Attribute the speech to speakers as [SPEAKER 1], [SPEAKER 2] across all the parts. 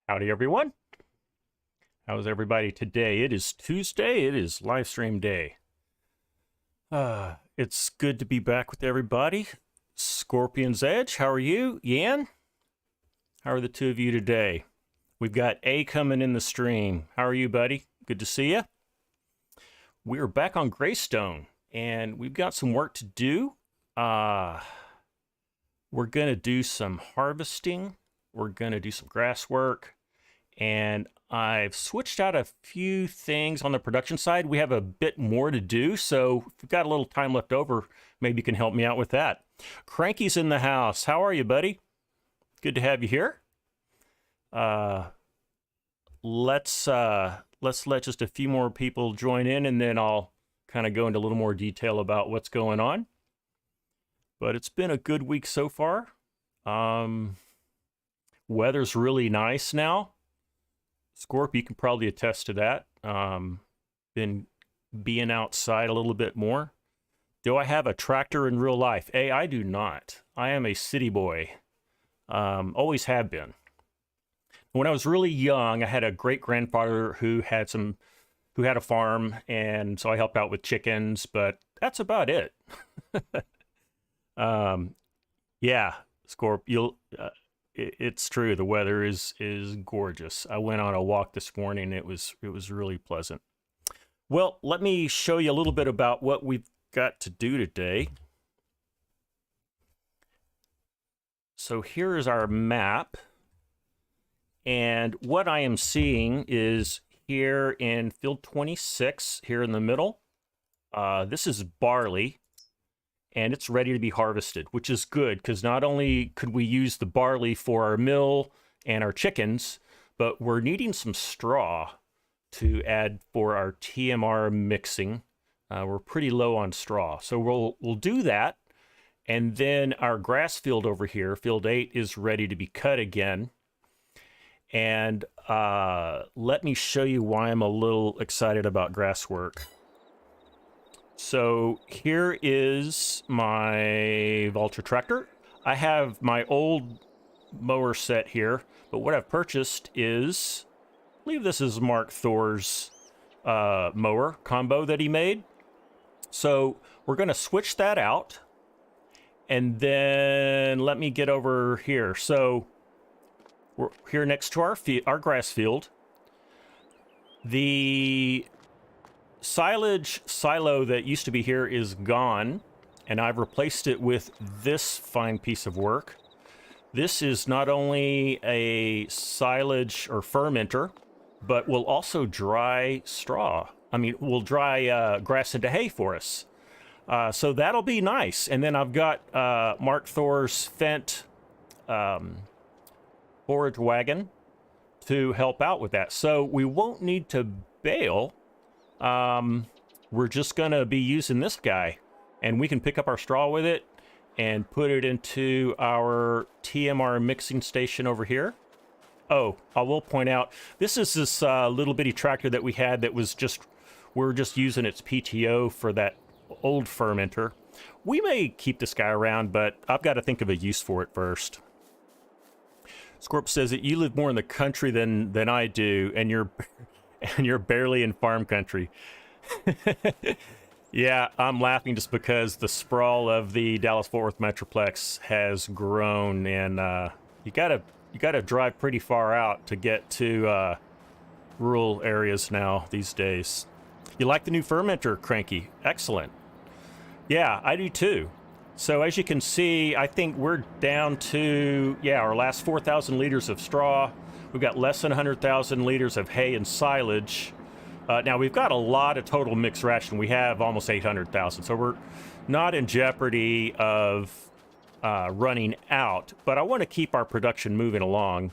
[SPEAKER 1] Howdy, everyone. How's everybody today? It is Tuesday. It is live stream day. It's good to be back with everybody. Scorpion's Edge, how are you? Yan, how are the two of you today? We've got A coming in the stream. How are you, buddy? Good to see you. We're back on Graystone, and we've got some work to do. We're going to do some harvesting. We're going to do some grass work. And I've switched out a few things on the production side. We have a bit more to do, so if we've got a little time left over, maybe you can help me out with that. Cranky's in the house. How are you, buddy? Good to have you here. Let's let just a few more people join in, and then I'll kind of go into a little more detail about what's going on. But it's been a good week so far. Weather's really nice now. Scorp, you can probably attest to that. Been being outside a little bit more. Do I have a tractor in real life? I do not. I am a city boy. Always have been. When I was really young, I had a great grandfather who had a farm, and so I helped out with chickens, but that's about it. Yeah, Scorp, it's true. The weather is gorgeous. I went on a walk this morning. It was really pleasant. Well, let me show you a little bit about what we've got to do today. So here is our map. And what I am seeing is here in field 26, here in the middle, this is barley. And it's ready to be harvested, which is good because not only could we use the barley for our mill and our chickens, but we're needing some straw to add for our TMR mixing. We're pretty low on straw, so we'll do that. And then our grass field over here, field 8, is ready to be cut again. And let me show you why I'm a little excited about grass work. So here is my Vulture tractor. I have my old mower set here, but what I've purchased is, I believe this is Mark Thor's mower combo that he made. So we're going to switch that out, and then let me get over here. So we're here next to our grass field. The silage silo that used to be here is gone, and I've replaced it with this fine piece of work. This is not only a silage or fermenter, but will also dry straw. I mean, will dry grass into hay for us. So that'll be nice. And then I've got Mark Thor's Fent Forage Wagon to help out with that. So we won't need to bale. We're just gonna be using this guy, and we can pick up our straw with it and put it into our TMR mixing station over here. Oh, I will point out, this is this little bitty tractor that we had that was we're just using its PTO for that old fermenter. We may keep this guy around, but I've got to think of a use for it first. Scorp says that you live more in the country than I do, and you're barely in farm country. Yeah, I'm laughing just because the sprawl of the Dallas-Fort Worth Metroplex has grown, and you gotta drive pretty far out to get to rural areas now these days. You like the new fermenter, Cranky? Excellent. Yeah, I do too. So as you can see, I think we're down to, our last 4,000 liters of straw. We've got less than 100,000 liters of hay and silage. Now, we've got a lot of total mixed ration. We have almost 800,000, so we're not in jeopardy of running out, but I want to keep our production moving along.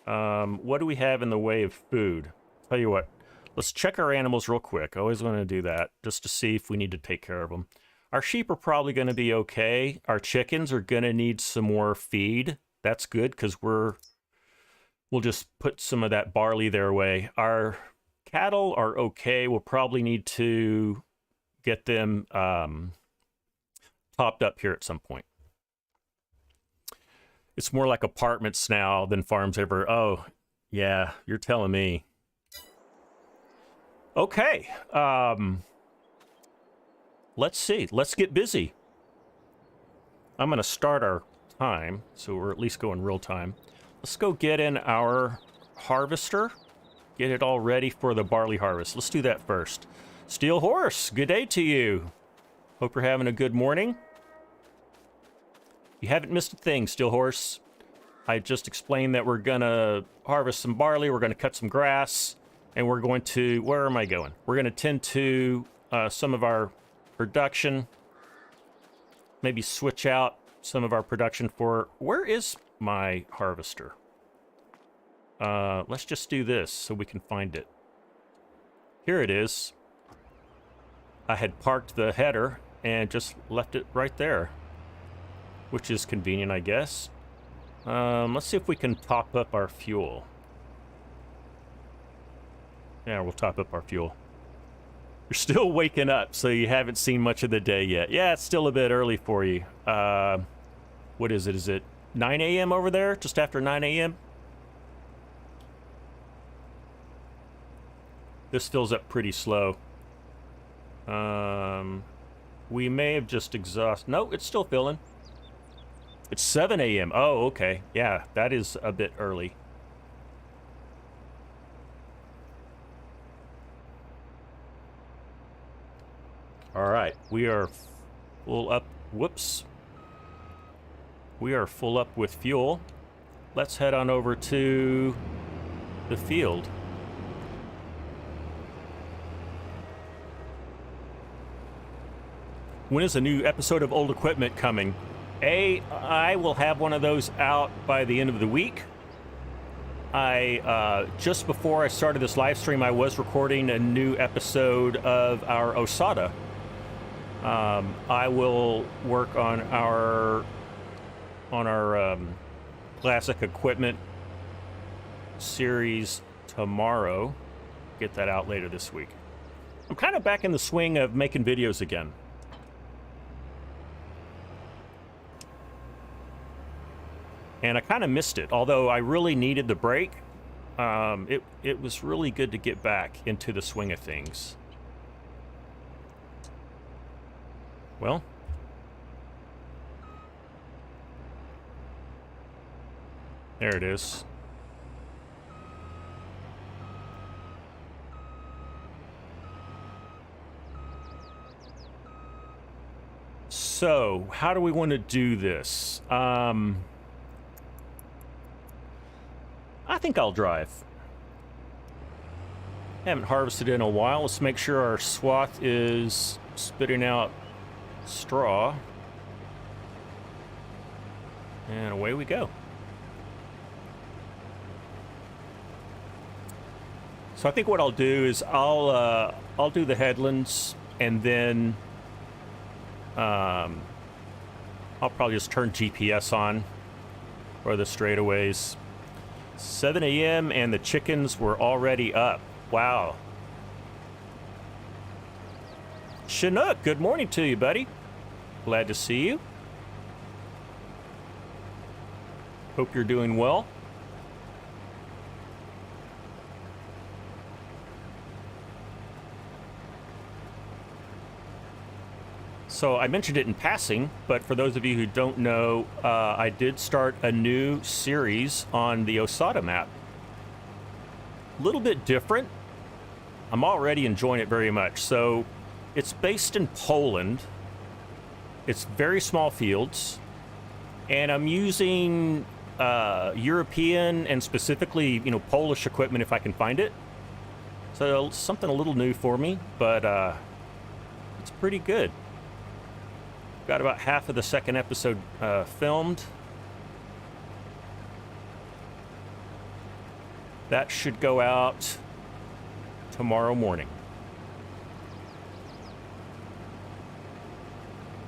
[SPEAKER 1] What do we have in the way of food? Tell you what, let's check our animals real quick. I always want to do that, just to see if we need to take care of them. Our sheep are probably going to be okay. Our chickens are going to need some more feed. That's good, because we'll just put some of that barley their way. Our cattle are okay. We'll probably need to get them topped up here at some point. It's more like apartments now than farms ever. Oh, Yeah, you're telling me. Okay. Let's see. Let's get busy. I'm going to start our time, so we're at least going real time. Let's go get in our harvester. Get it all ready for the barley harvest. Let's do that first. Steel Horse, good day to you. Hope you're having a good morning. You haven't missed a thing, Steel Horse. I just explained that we're going to harvest some barley, we're going to cut some grass, and we're going to... Where am I going? We're going to tend to some of our production. Maybe switch out some of our production for... Where is my harvester? Let's just do this so we can find it. Here it is. I had parked the header and just left it right there, which is convenient, I guess. Let's see if we can top up our fuel. Yeah, we'll top up our fuel. You're still waking up, so you haven't seen much of the day yet. Yeah, it's still a bit early for you. What is it? Is it 9 a.m. over there? Just after 9 a.m.? This fills up pretty slow. We may have just exhausted... No, it's still filling. It's 7 a.m. Oh, okay. Yeah, that is a bit early. All right, we are full up. Whoops. We are full up with fuel. Let's head on over to the field. When is a new episode of Old Equipment coming? I will have one of those out by the end of the week. Just before I started this live stream, I was recording a new episode of our Osada. I will work on our classic equipment series tomorrow. Get that out later this week. I'm kind of back in the swing of making videos again. And I kind of missed it, although I really needed the break. It was really good to get back into the swing of things. Well, there it is. So, how do we want to do this? I think I'll drive. Haven't harvested in a while. Let's make sure our swath is spitting out straw. And away we go. So I think what I'll do is I'll do the headlands, and then I'll probably just turn GPS on for the straightaways. 7 a.m. and the chickens were already up. Wow. Chinook, good morning to you, buddy. Glad to see you. Hope you're doing well. So I mentioned it in passing, but for those of you who don't know, I did start a new series on the Osada map. A little bit different. I'm already enjoying it very much. So it's based in Poland. It's very small fields. And I'm using European and specifically, Polish equipment if I can find it. So something a little new for me, but it's pretty good. Got about half of the second episode filmed. That should go out tomorrow morning.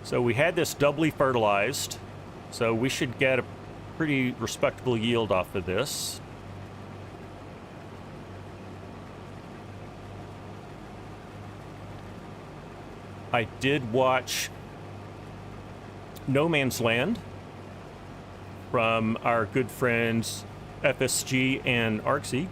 [SPEAKER 1] So we had this doubly fertilized, so we should get a pretty respectable yield off of this. I did watch No Man's Land from our good friends FSG and Arxy.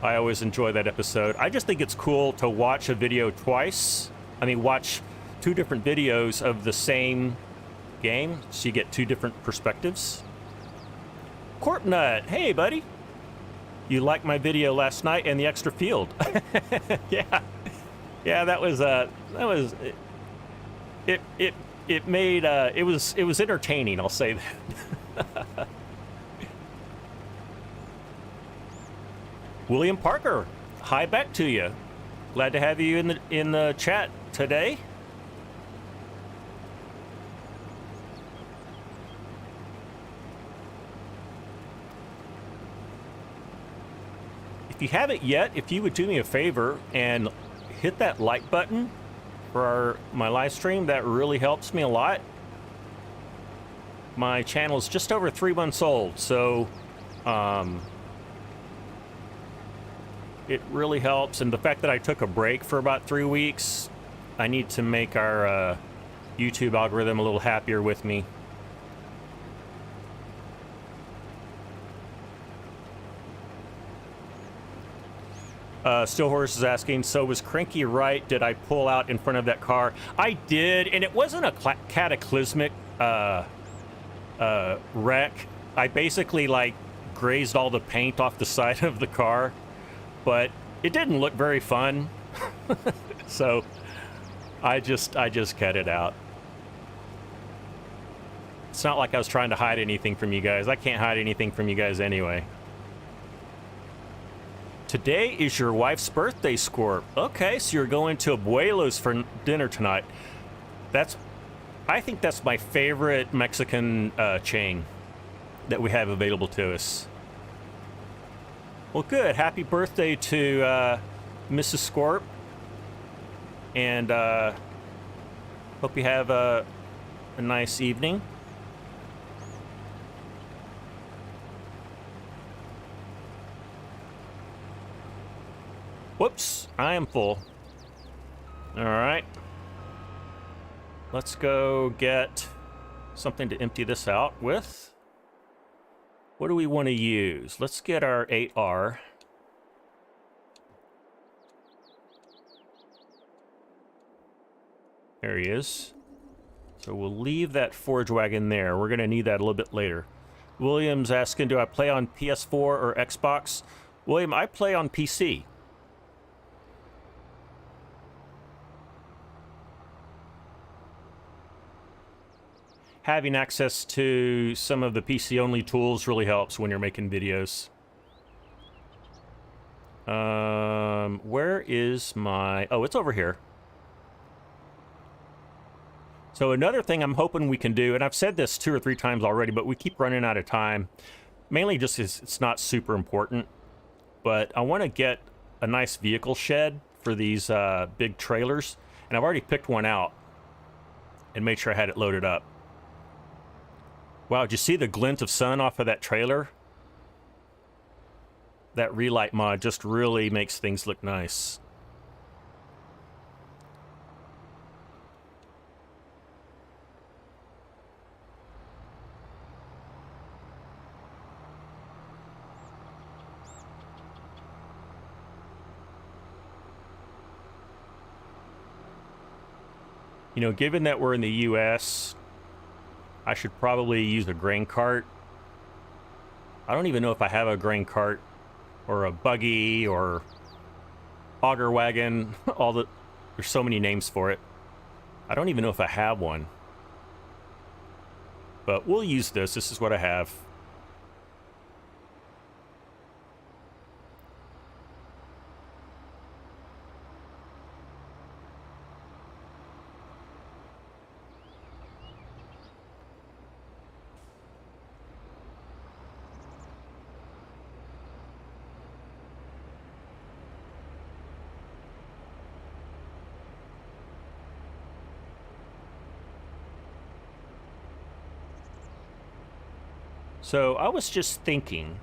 [SPEAKER 1] I always enjoy that episode. I just think it's cool to watch a video twice. I mean, watch two different videos of the same game, so you get two different perspectives. Corpnut, hey buddy. You liked my video last night and the extra field. Yeah. Yeah, that was it made it was entertaining, I'll say that. William Parker, hi back to you. Glad to have you in the chat today. If you haven't yet, if you would do me a favor and hit that like button for my live stream, that really helps me a lot. My channel is just over 3 months old, so it really helps. And the fact that I took a break for about 3 weeks, I need to make our YouTube algorithm a little happier with me. Still Horse is asking, so was Cranky right? Did I pull out in front of that car? I did, and it wasn't a cataclysmic wreck. I basically like grazed all the paint off the side of the car, but it didn't look very fun. So I just cut it out. It's not like I was trying to hide anything from you guys. I can't hide anything from you guys anyway. Today is your wife's birthday, Scorp. Okay, so you're going to Abuelo's for dinner tonight. I think that's my favorite Mexican chain that we have available to us. Well, good. Happy birthday to Mrs. Scorp. And hope you have a nice evening. Whoops, I am full. All right. Let's go get something to empty this out with. What do we want to use? Let's get our 8R. There he is. So we'll leave that Forage Wagon there. We're going to need that a little bit later. William's asking, do I play on PS4 or Xbox? William, I play on PC. Having access to some of the PC-only tools really helps when you're making videos. Where is my... Oh, it's over here. So another thing I'm hoping we can do, and I've said this 2 or 3 times already, but we keep running out of time. Mainly just because it's not super important. But I want to get a nice vehicle shed for these big trailers. And I've already picked one out and made sure I had it loaded up. Wow, did you see the glint of sun off of that trailer? That relight mod just really makes things look nice. You know, given that we're in the US, I should probably use a grain cart. I don't even know if I have a grain cart or a buggy or auger wagon. There's so many names for it. I don't even know if I have one. But we'll use this. This is what I have. So I was just thinking,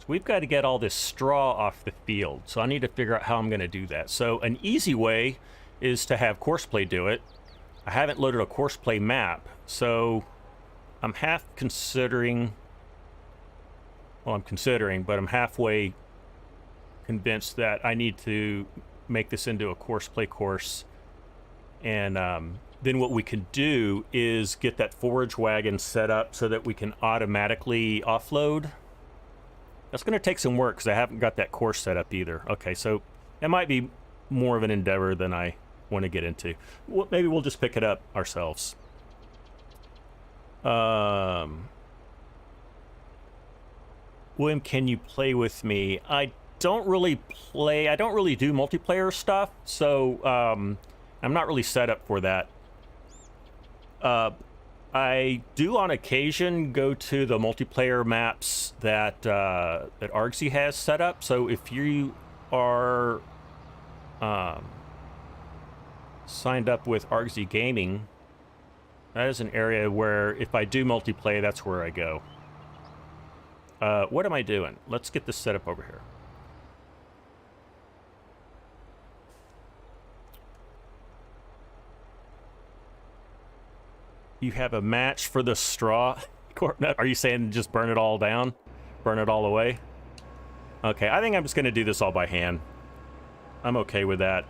[SPEAKER 1] we've got to get all this straw off the field. So I need to figure out how I'm going to do that. So an easy way is to have Courseplay do it. I haven't loaded a Courseplay map, so I'm half considering... Well, I'm considering, but I'm halfway convinced that I need to make this into a Courseplay course. And then what we can do is get that Forage Wagon set up so that we can automatically offload. That's going to take some work because I haven't got that course set up either. Okay, so it might be more of an endeavor than I want to get into. Well, maybe we'll just pick it up ourselves. William, can you play with me? I don't really do multiplayer stuff, so I'm not really set up for that. I do on occasion go to the multiplayer maps that that Argsy has set up. So if you are signed up with Argsy Gaming, that is an area where if I do multiplayer, that's where I go. What am I doing? Let's get this set up over here. You have a match for the straw? Are you saying just burn it all down? Burn it all away? Okay, I think I'm just going to do this all by hand. I'm okay with that.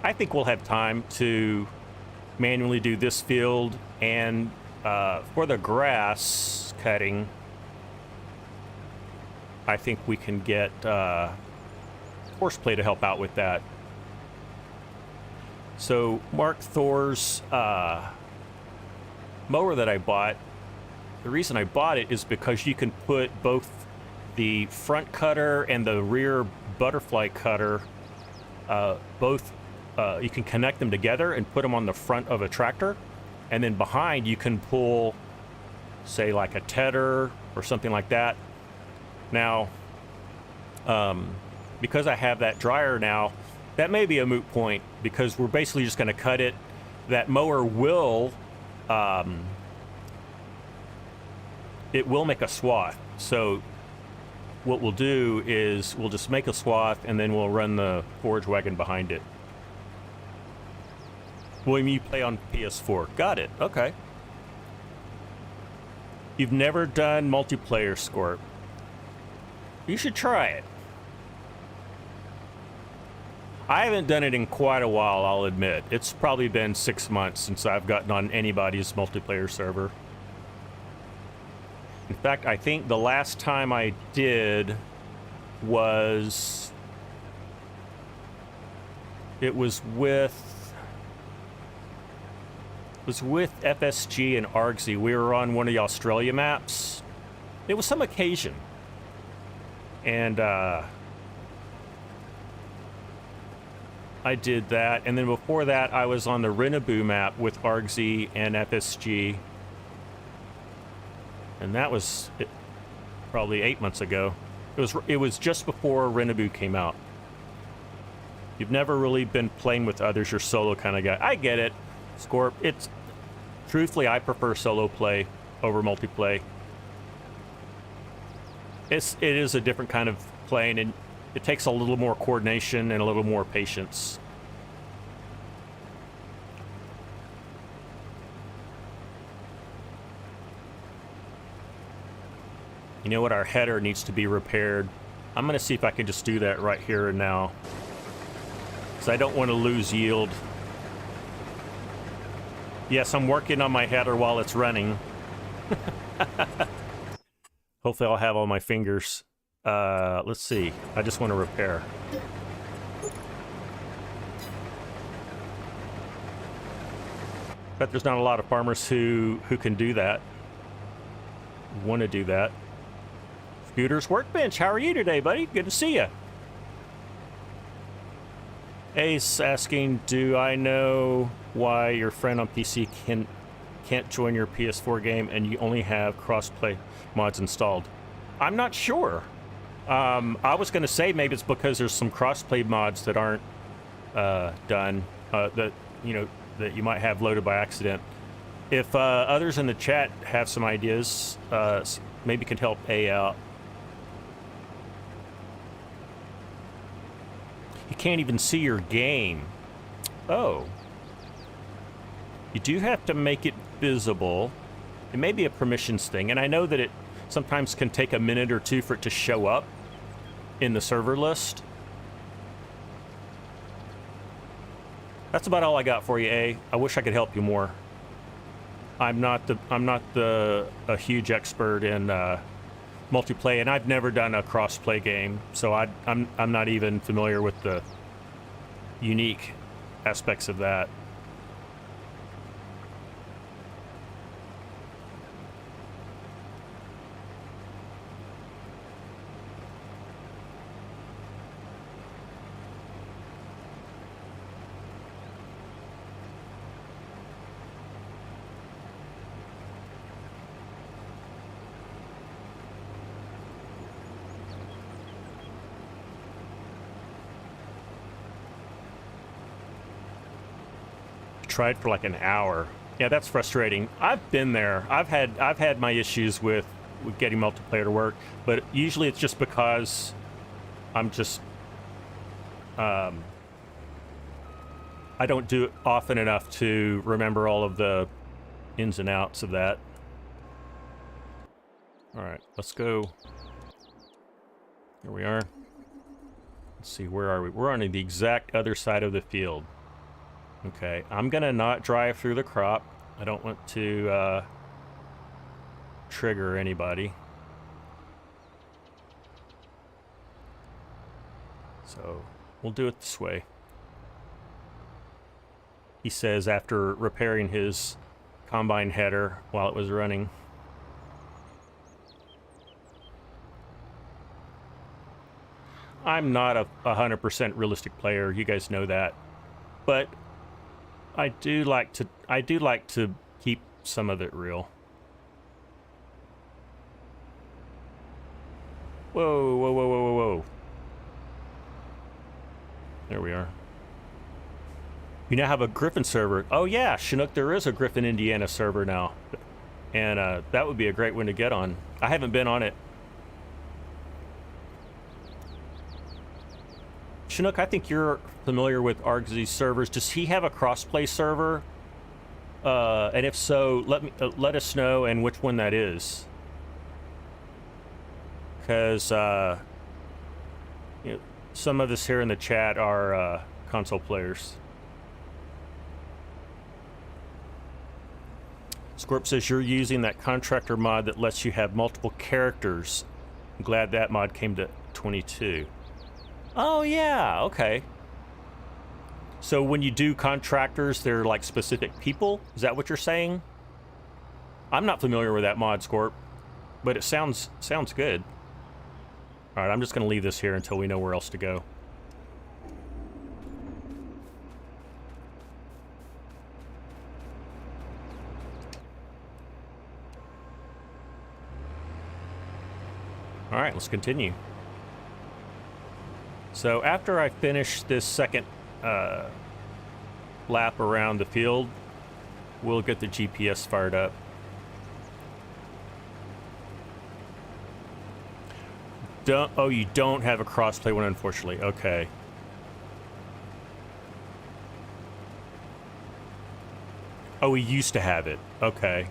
[SPEAKER 1] I think we'll have time to manually do this field, and for the grass cutting, I think we can get Horseplay to help out with that. So Mark Thor's mower that I bought, the reason I bought it is because you can put both the front cutter and the rear butterfly cutter, you can connect them together and put them on the front of a tractor, and then behind you can pull, say, like a tedder or something like that. Now, because I have that dryer now, that may be a moot point because we're basically just going to cut it. That mower will, it will make a swath. So what we'll do is we'll just make a swath and then we'll run the Forage Wagon behind it. William, you play on PS4. Got it. Okay. You've never done multiplayer, Scorp. You should try it. I haven't done it in quite a while, I'll admit. It's probably been 6 months since I've gotten on anybody's multiplayer server. In fact, I think the last time I did was... It was with FSG and Argsy. We were on one of the Australia maps. It was some occasion. And, I did that, and then before that, I was on the Renaboo map with Argsy and FSG, and that was probably 8 months ago. It was just before Renaboo came out. You've never really been playing with others, you're solo kind of guy. I get it, Scorp. It's truthfully, I prefer solo play over multiplayer. It is a different kind of playing, and it takes a little more coordination and a little more patience. You know what? Our header needs to be repaired. I'm going to see if I can just do that right here and now, because I don't want to lose yield. Yes, I'm working on my header while it's running. Hopefully I'll have all my fingers. Let's see. I just want to repair. Bet there's not a lot of farmers who can do that. Want to do that. Scooter's Workbench, how are you today, buddy? Good to see you. Ace asking, do I know why your friend on PC can't join your PS4 game and you only have crossplay mods installed? I'm not sure. I was going to say maybe it's because there's some crossplay mods that aren't done, that you might have loaded by accident. If others in the chat have some ideas, maybe can help A out. You can't even see your game. Oh. You do have to make it visible. It may be a permissions thing, and I know that it sometimes can take a minute or two for it to show up in the server list. That's about all I got for you, A. I wish I could help you more. I'm not a huge expert in multiplayer, and I've never done a cross-play game, so I'm not even familiar with the unique aspects of that. Tried for like an hour. Yeah, that's frustrating. I've been there. I've had my issues with getting multiplayer to work, but usually it's just because I'm just I don't do it often enough to remember all of the ins and outs of that. All right, let's go. Here we are. Let's see, where are we? We're on the exact other side of the field. Okay, I'm gonna not drive through the crop. I don't want to trigger anybody. So we'll do it this way. He says after repairing his combine header while it was running. I'm not a 100% realistic player, you guys know that. But I do like to keep some of it real. Whoa, whoa, whoa, whoa, whoa, whoa. There we are. You now have a Griffin server. Oh yeah, Chinook, there is a Griffin, Indiana server now. And that would be a great one to get on. I haven't been on it. Chinook, I think you're familiar with Argzy's servers. Does he have a crossplay server? And if so, let us know and which one that is. Because you know, some of us here in the chat are console players. Scorp says you're using that contractor mod that lets you have multiple characters. I'm glad that mod came to 22. Oh yeah, okay. So when you do contractors, they're like specific people? Is that what you're saying? I'm not familiar with that mod, Scorp, but it sounds good. All right, I'm just gonna leave this here until we know where else to go. All right, let's continue. So after I finish this second lap around the field, we'll get the GPS fired up. Oh, you don't have a crossplay one, unfortunately. Okay. Oh, we used to have it. Okay.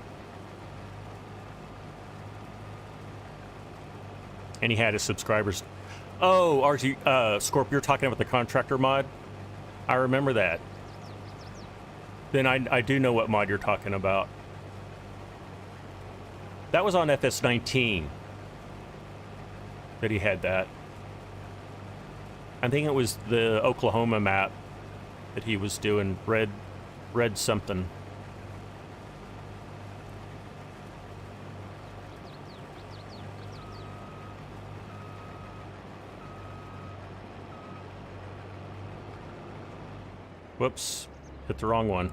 [SPEAKER 1] And he had his subscribers. Oh, RG, Scorp, you're talking about the contractor mod? I remember that. Then I do know what mod you're talking about. That was on FS19 that he had that. I think it was the Oklahoma map that he was doing, red something. Whoops, hit the wrong one.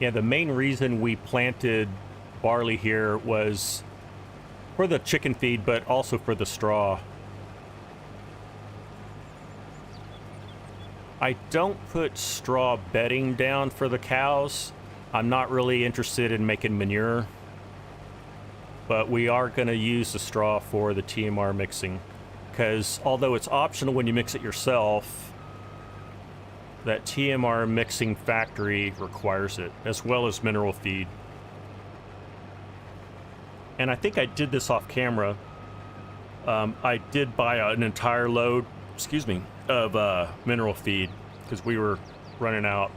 [SPEAKER 1] Yeah, the main reason we planted barley here was for the chicken feed, but also for the straw. I don't put straw bedding down for the cows. I'm not really interested in making manure, but we are going to use the straw for the TMR mixing, because although it's optional when you mix it yourself, that TMR mixing factory requires it, as well as mineral feed. And I think I did this off camera. I did buy an entire load, excuse me, of mineral feed because we were running out.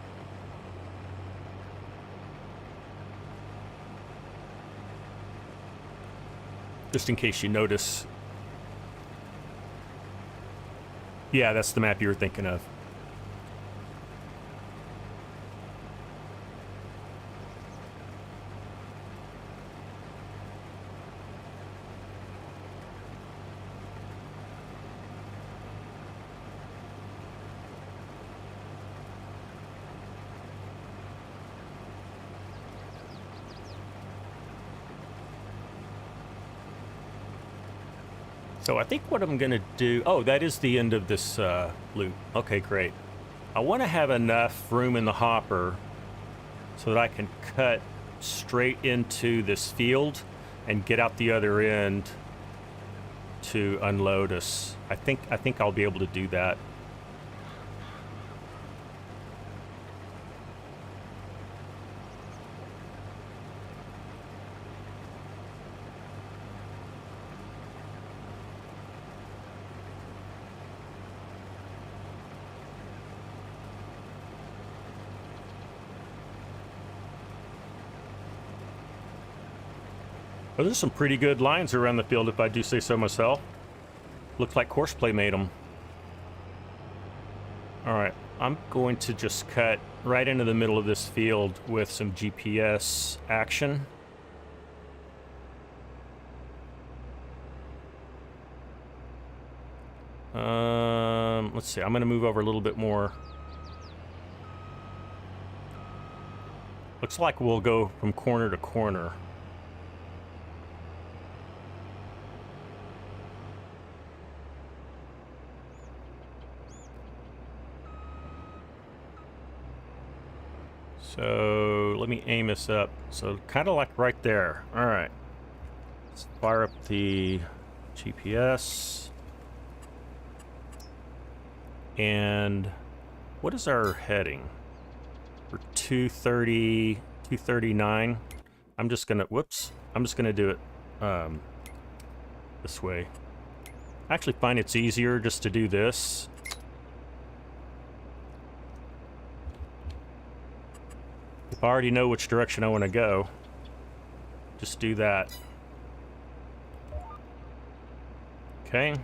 [SPEAKER 1] Just in case you notice. Yeah, that's the map you were thinking of. So I think what I'm gonna do, oh, that is the end of this loop. Okay, great. I wanna have enough room in the hopper so that I can cut straight into this field and get out the other end to unload us. I think I'll be able to do that. Well, there's some pretty good lines around the field, if I do say so myself. Looks like Horseplay made them. All right, I'm going to just cut right into the middle of this field with some GPS action. Let's see, I'm going to move over a little bit more. Looks like we'll go from corner to corner. So let me aim this up. So kind of like right there. All right. Let's fire up the GPS. And what is our heading? For 230, 239. I'm just gonna, whoops. I'm just gonna do it this way. I actually find it's easier just to do this. If I already know which direction I want to go, just do that. Okay.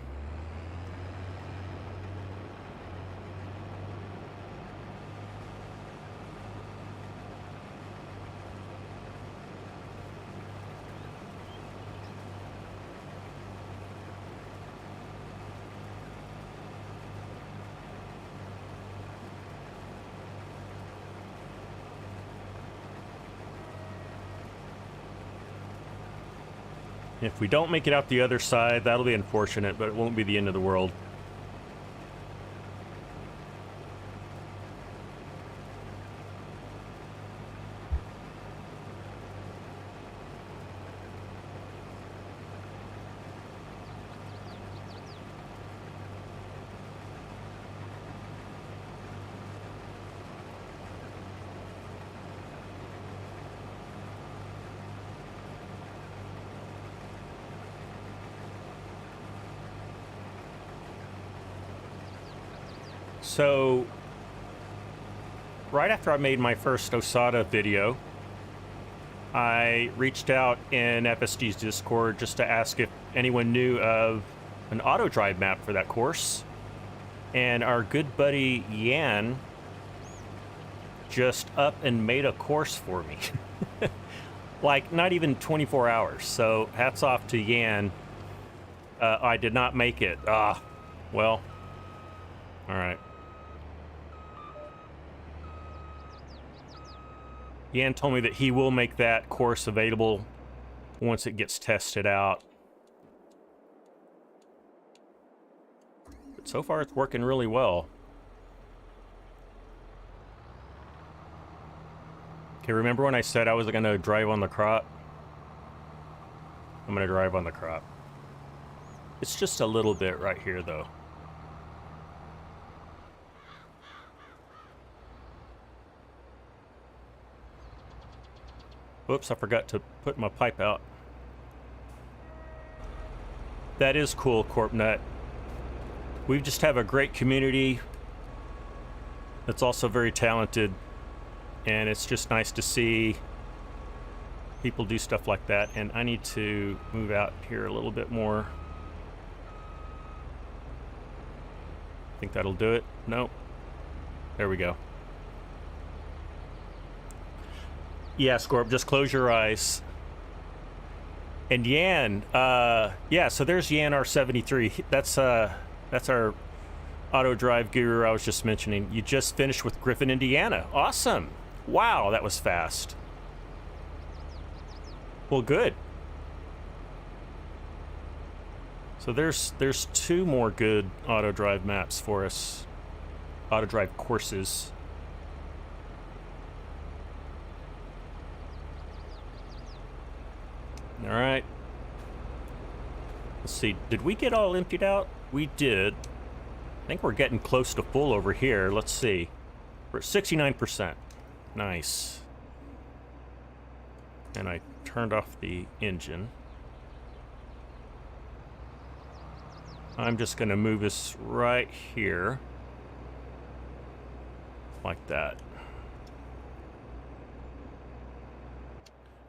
[SPEAKER 1] If we don't make it out the other side, that'll be unfortunate, but it won't be the end of the world. So, right after I made my first Osada video, I reached out in FSG's Discord just to ask if anyone knew of an auto drive map for that course. And our good buddy Yan just up and made a course for me. Like, not even 24 hours. So, hats off to Yan. I did not make it. Well, all right. Yan told me that he will make that course available once it gets tested out. So far, it's working really well. Okay, remember when I said I was going to drive on the crop? I'm going to drive on the crop. It's just a little bit right here, though. Whoops, I forgot to put my pipe out. That is cool, Corpnut. We just have a great community that's also very talented, and it's just nice to see people do stuff like that. And I need to move out here a little bit more. I think that'll do it. Nope. There we go. Yeah, Scorp, just close your eyes. And Yan, yeah, so there's Yan R73. That's our auto drive guru I was just mentioning. You just finished with Griffin, Indiana. Awesome. Wow, that was fast. Well, good. So there's 2 more good auto drive maps for us. Auto drive courses. All right. Let's see. Did we get all emptied out? We did. I think we're getting close to full over here. Let's see. We're at 69%. Nice. And I turned off the engine. I'm just going to move us right here. Like that.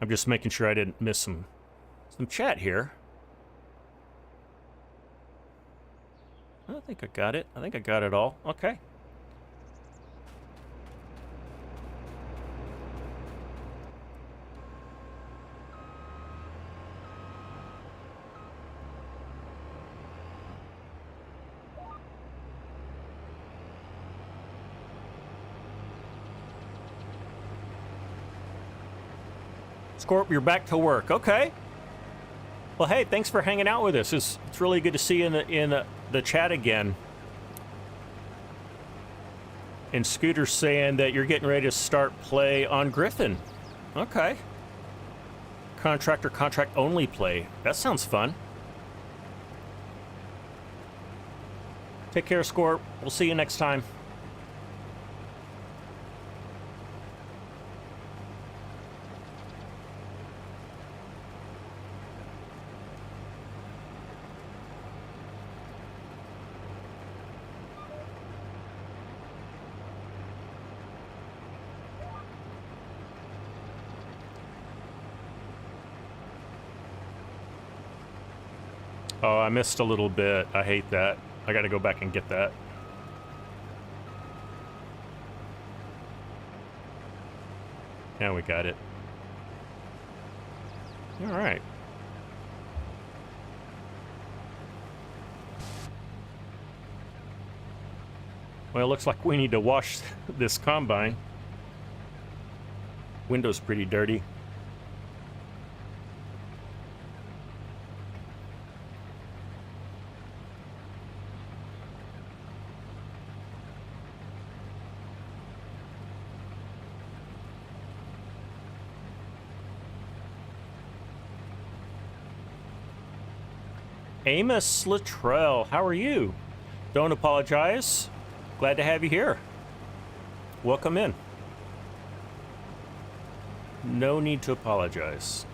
[SPEAKER 1] I'm just making sure I didn't miss some chat here. I think I got it. I think I got it all. Okay. Scorp, you're back to work. Okay. Well, hey, thanks for hanging out with us. It's really good to see you in the chat again. And Scooter's saying that you're getting ready to start play on Griffin. Okay. Contractor contract only play. That sounds fun. Take care, Scorp. We'll see you next time. Oh, I missed a little bit. I hate that. I gotta go back and get that. Now we got it. All right. Well, it looks like we need to wash this combine. Window's pretty dirty. Amos Luttrell, how are you? Don't apologize. Glad to have you here. Welcome in. No need to apologize.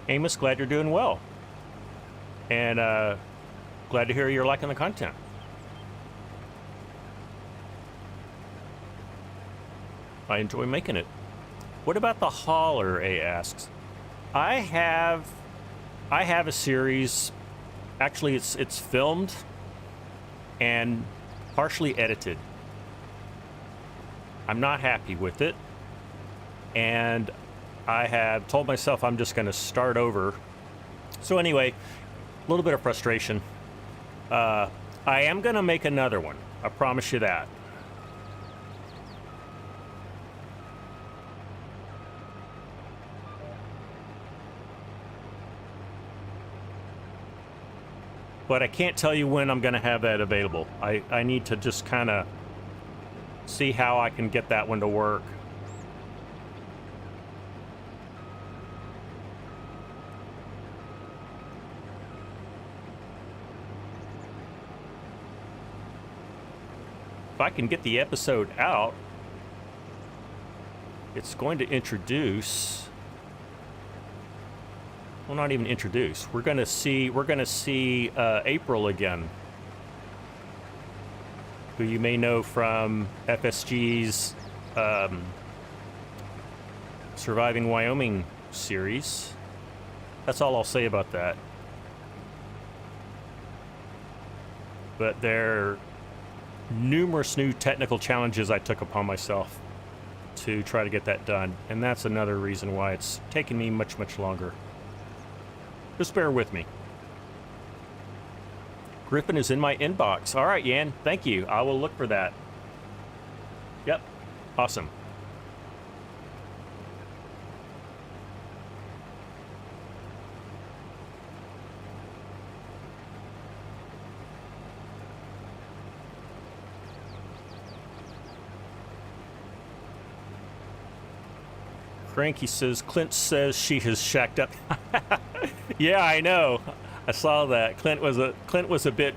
[SPEAKER 1] Amos, glad you're doing well. And glad to hear you're liking the content. I enjoy making it. What about the hauler, A asks. I have a series. Actually, it's filmed and partially edited. I'm not happy with it. and I have told myself I'm just going to start over. So anyway, a little bit of frustration. I am going to make another one. I promise you that. But I can't tell you when I'm going to have that available. I need to just kind of see how I can get that one to work. If I can get the episode out, it's going to introduce... Well, not even introduce. We're gonna see April again, who you may know from FSG's Surviving Wyoming series. That's all I'll say about that. But there are numerous new technical challenges I took upon myself to try to get that done, and that's another reason why it's taken me much, much longer. Just bear with me. Griffin is in my inbox. All right, Yan, thank you. I will look for that. Yep, awesome. Cranky says, Clint says she has shacked up. Yeah, I know. I saw that. Clint was a bit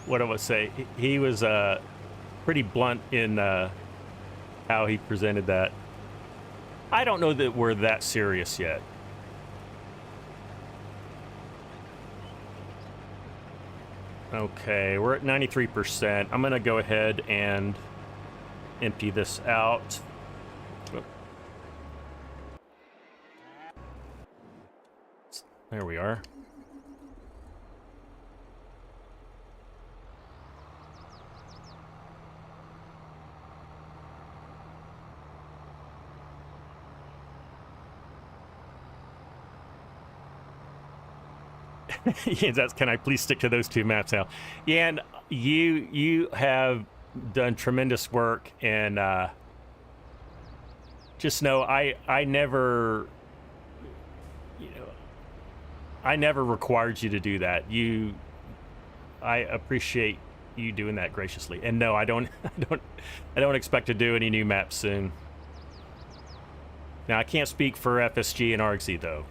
[SPEAKER 1] what do I say? He was pretty blunt in how he presented that. I don't know that we're that serious yet. Okay, we're at 93%. I'm gonna go ahead and empty this out. There we are. Yeah, can I please stick to those two maps now? Yeah, and you have done tremendous work, and just know I never, I never required you to do that. I appreciate you doing that graciously. And no, I don't expect to do any new maps soon. Now I can't speak for FSG and ArgZ though.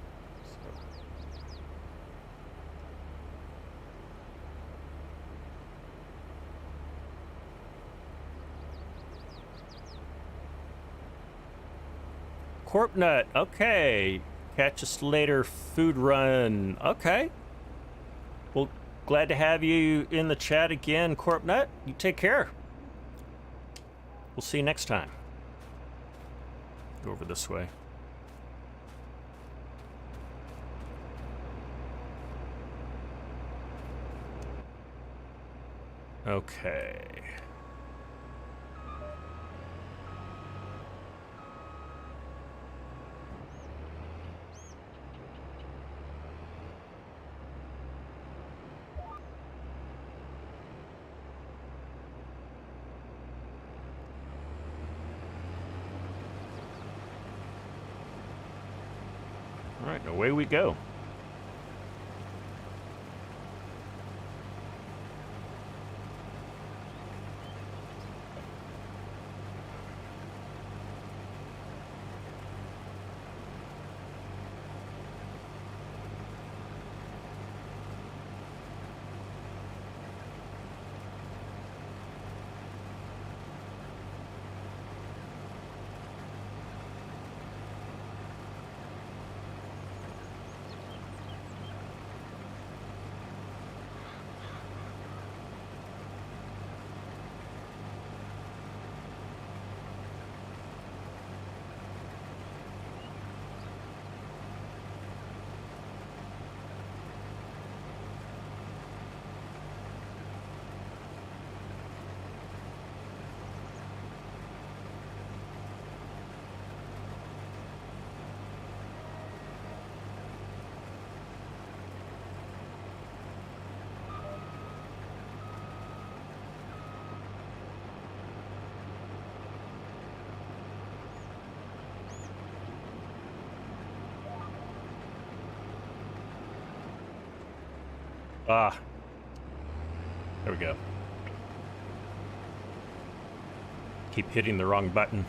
[SPEAKER 1] Corpnut, okay. Catch us later, food run. Okay. Well, glad to have you in the chat again, Corpnut. You take care. We'll see you next time. Go over this way. Okay. All right, away we go. Ah. There we go. Keep hitting the wrong button.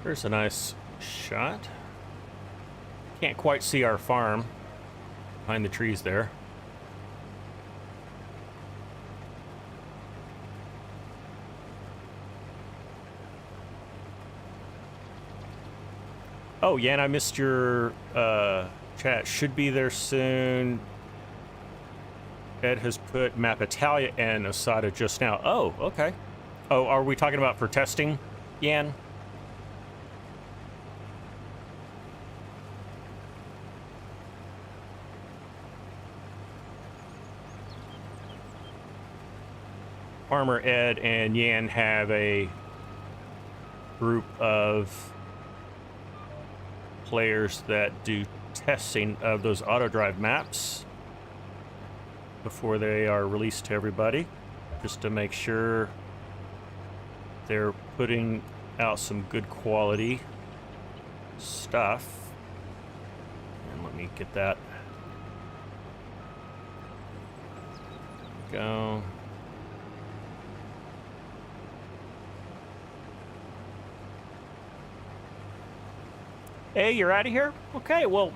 [SPEAKER 1] There's a nice shot. Can't quite see our farm behind the trees there. Oh, yeah, and I missed your chat. Should be there soon. Ed has put Map Italia and Osada just now. Oh, okay. Oh, are we talking about for testing, Yan? Farmer Ed and Yan have a group of players that do testing of those auto drive maps before they are released to everybody, just to make sure they're putting out some good quality stuff. And let me get that. Go. Hey, you're out of here? Okay, well,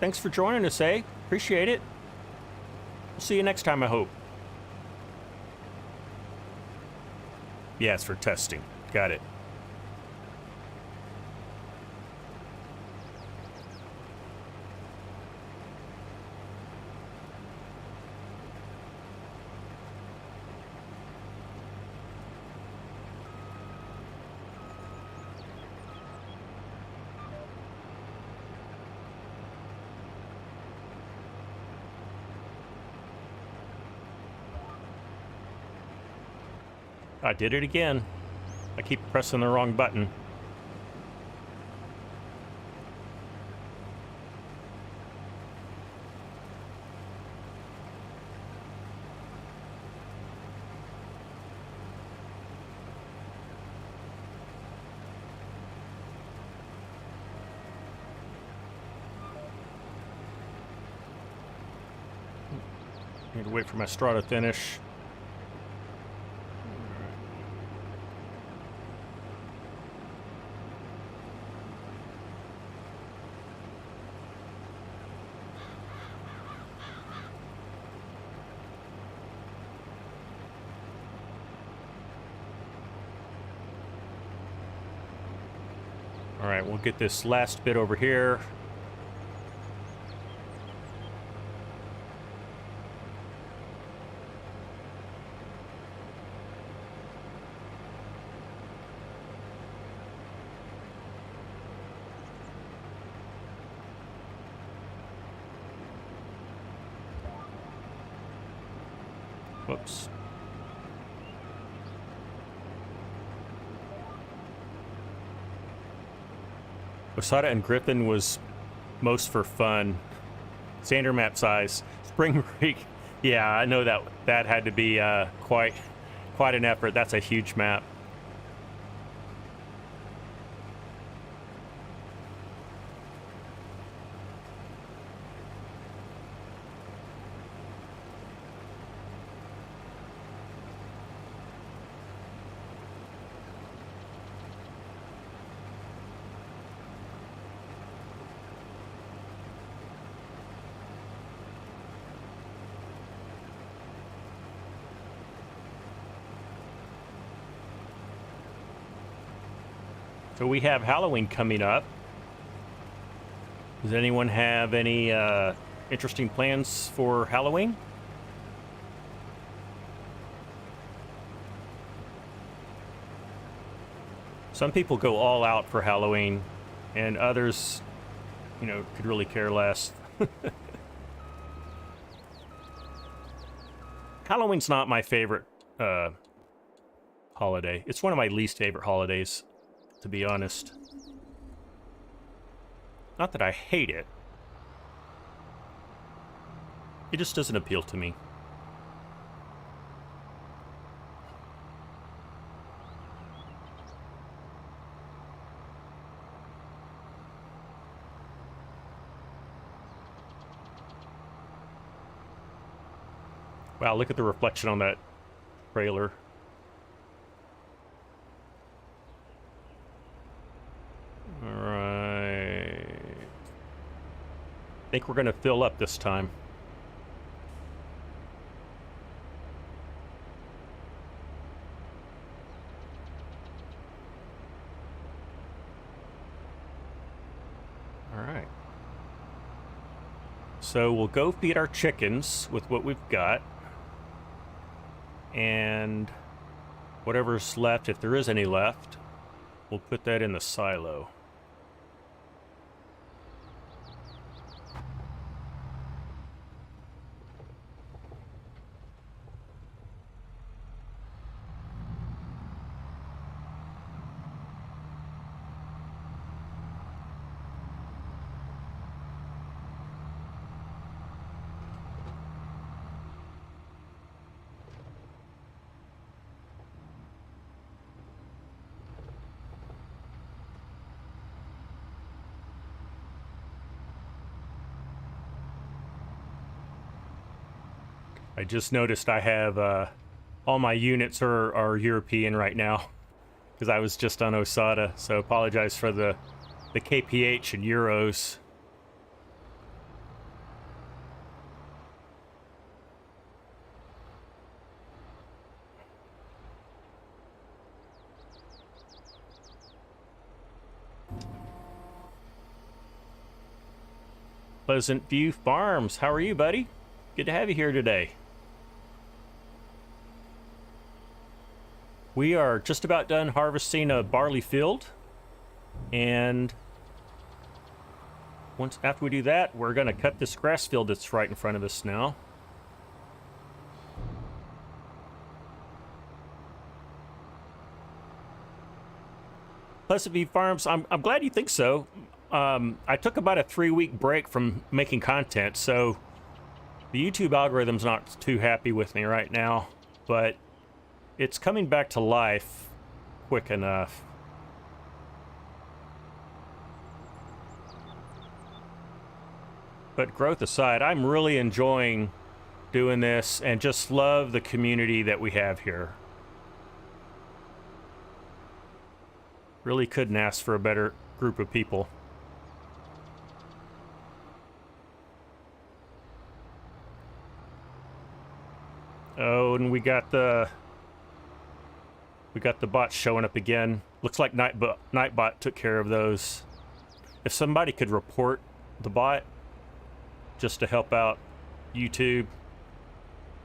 [SPEAKER 1] thanks for joining us, eh? Appreciate it. We'll see you next time, I hope. Yeah, it's for testing. Got it. I did it again. I keep pressing the wrong button. Need to wait for my straw to finish. All right, we'll get this last bit over here. Whoops. Osada and Griffin was most for fun. Standard map size. Spring Creek. Yeah, I know that had to be quite an effort. That's a huge map. So we have Halloween coming up. Does anyone have any interesting plans for Halloween? Some people go all out for Halloween, and others, you know, could really care less. Halloween's not my favorite holiday. It's one of my least favorite holidays, to be honest. Not that I hate it. It just doesn't appeal to me. Wow, look at the reflection on that trailer. Alright. I think we're gonna fill up this time. Alright. So we'll go feed our chickens with what we've got. And whatever's left, if there is any left, we'll put that in the silo. I just noticed I have all my units are European right now because I was just on Osada, so apologize for the KPH and euros. Pleasant View Farms, how are you, buddy? Good to have you here today. We are just about done harvesting a barley field, and after we do that, we're going to cut this grass field that's right in front of us now. Pleasant View Farms, I'm glad you think so. I took about a 3-week break from making content, so the YouTube algorithm's not too happy with me right now, but it's coming back to life quick enough. But growth aside, I'm really enjoying doing this and just love the community that we have here. Really couldn't ask for a better group of people. Oh, and we got the bots showing up again. Looks like Nightbot took care of those. If somebody could report the bot just to help out YouTube,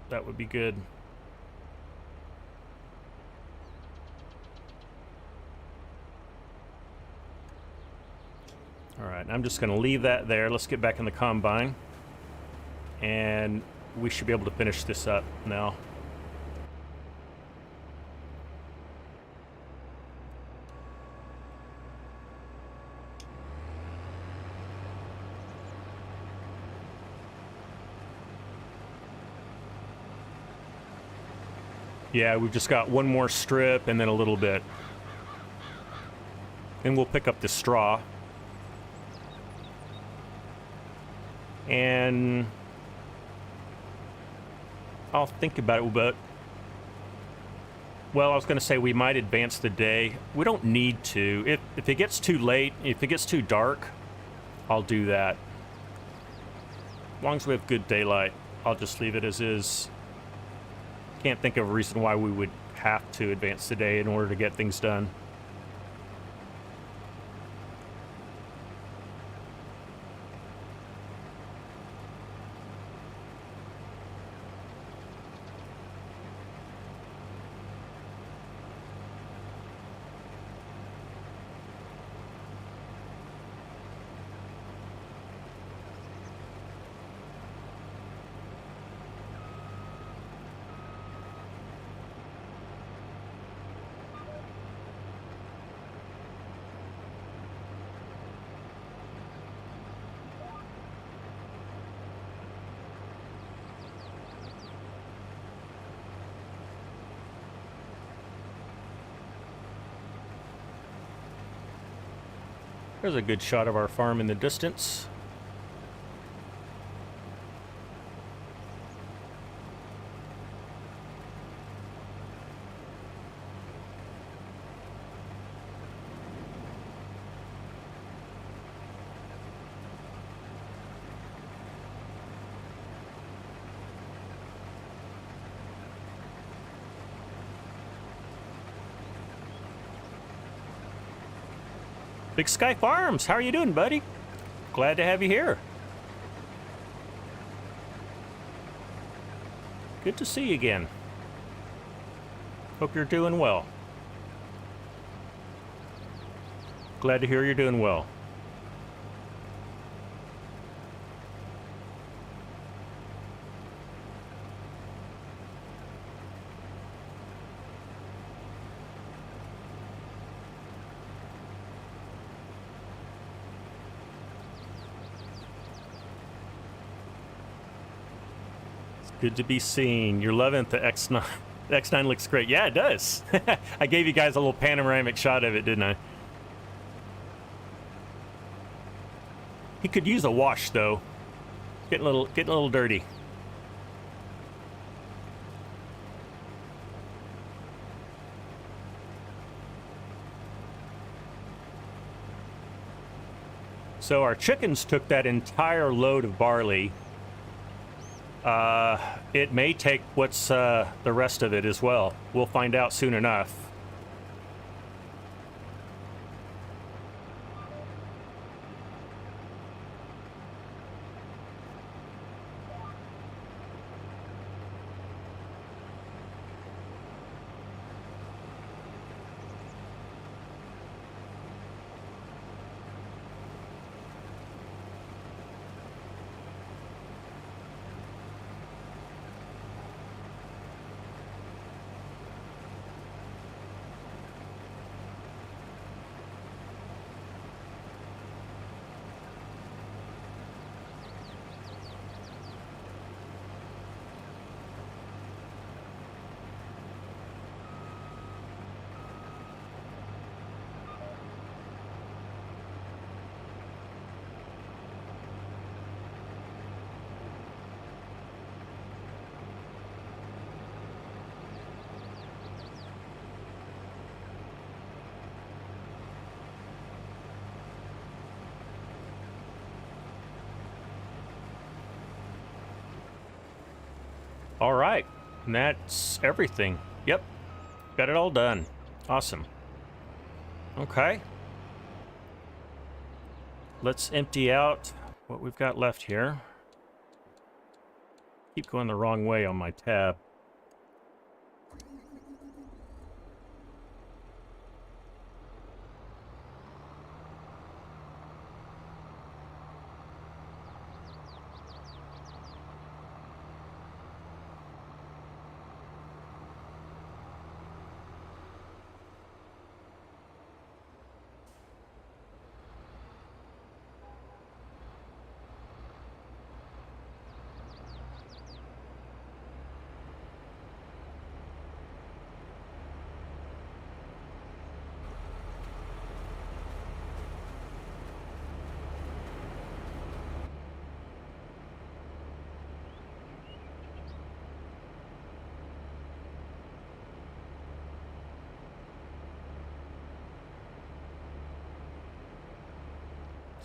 [SPEAKER 1] that would be good. All right, I'm just going to leave that there. Let's get back in the combine, and we should be able to finish this up now. Yeah, we've just got one more strip and then a little bit. Then we'll pick up the straw. And I'll think about it, but well, I was going to say we might advance the day. We don't need to. If it gets too late, if it gets too dark, I'll do that. As long as we have good daylight, I'll just leave it as is. Can't think of a reason why we would have to advance the day in order to get things done. There's a good shot of our farm in the distance. Big Sky Farms, how are you doing, buddy? Glad to have you here. Good to see you again. Hope you're doing well. Glad to hear you're doing well. Good to be seen. You're loving the X9. The X9 looks great. Yeah, it does. I gave you guys a little panoramic shot of it, didn't I? He could use a wash, though. Getting a little dirty. So our chickens took that entire load of barley. It may take what's the rest of it as well. We'll find out soon enough. All right, and that's everything. Yep, got it all done. Awesome. Okay. Let's empty out what we've got left here. Keep going the wrong way on my tab.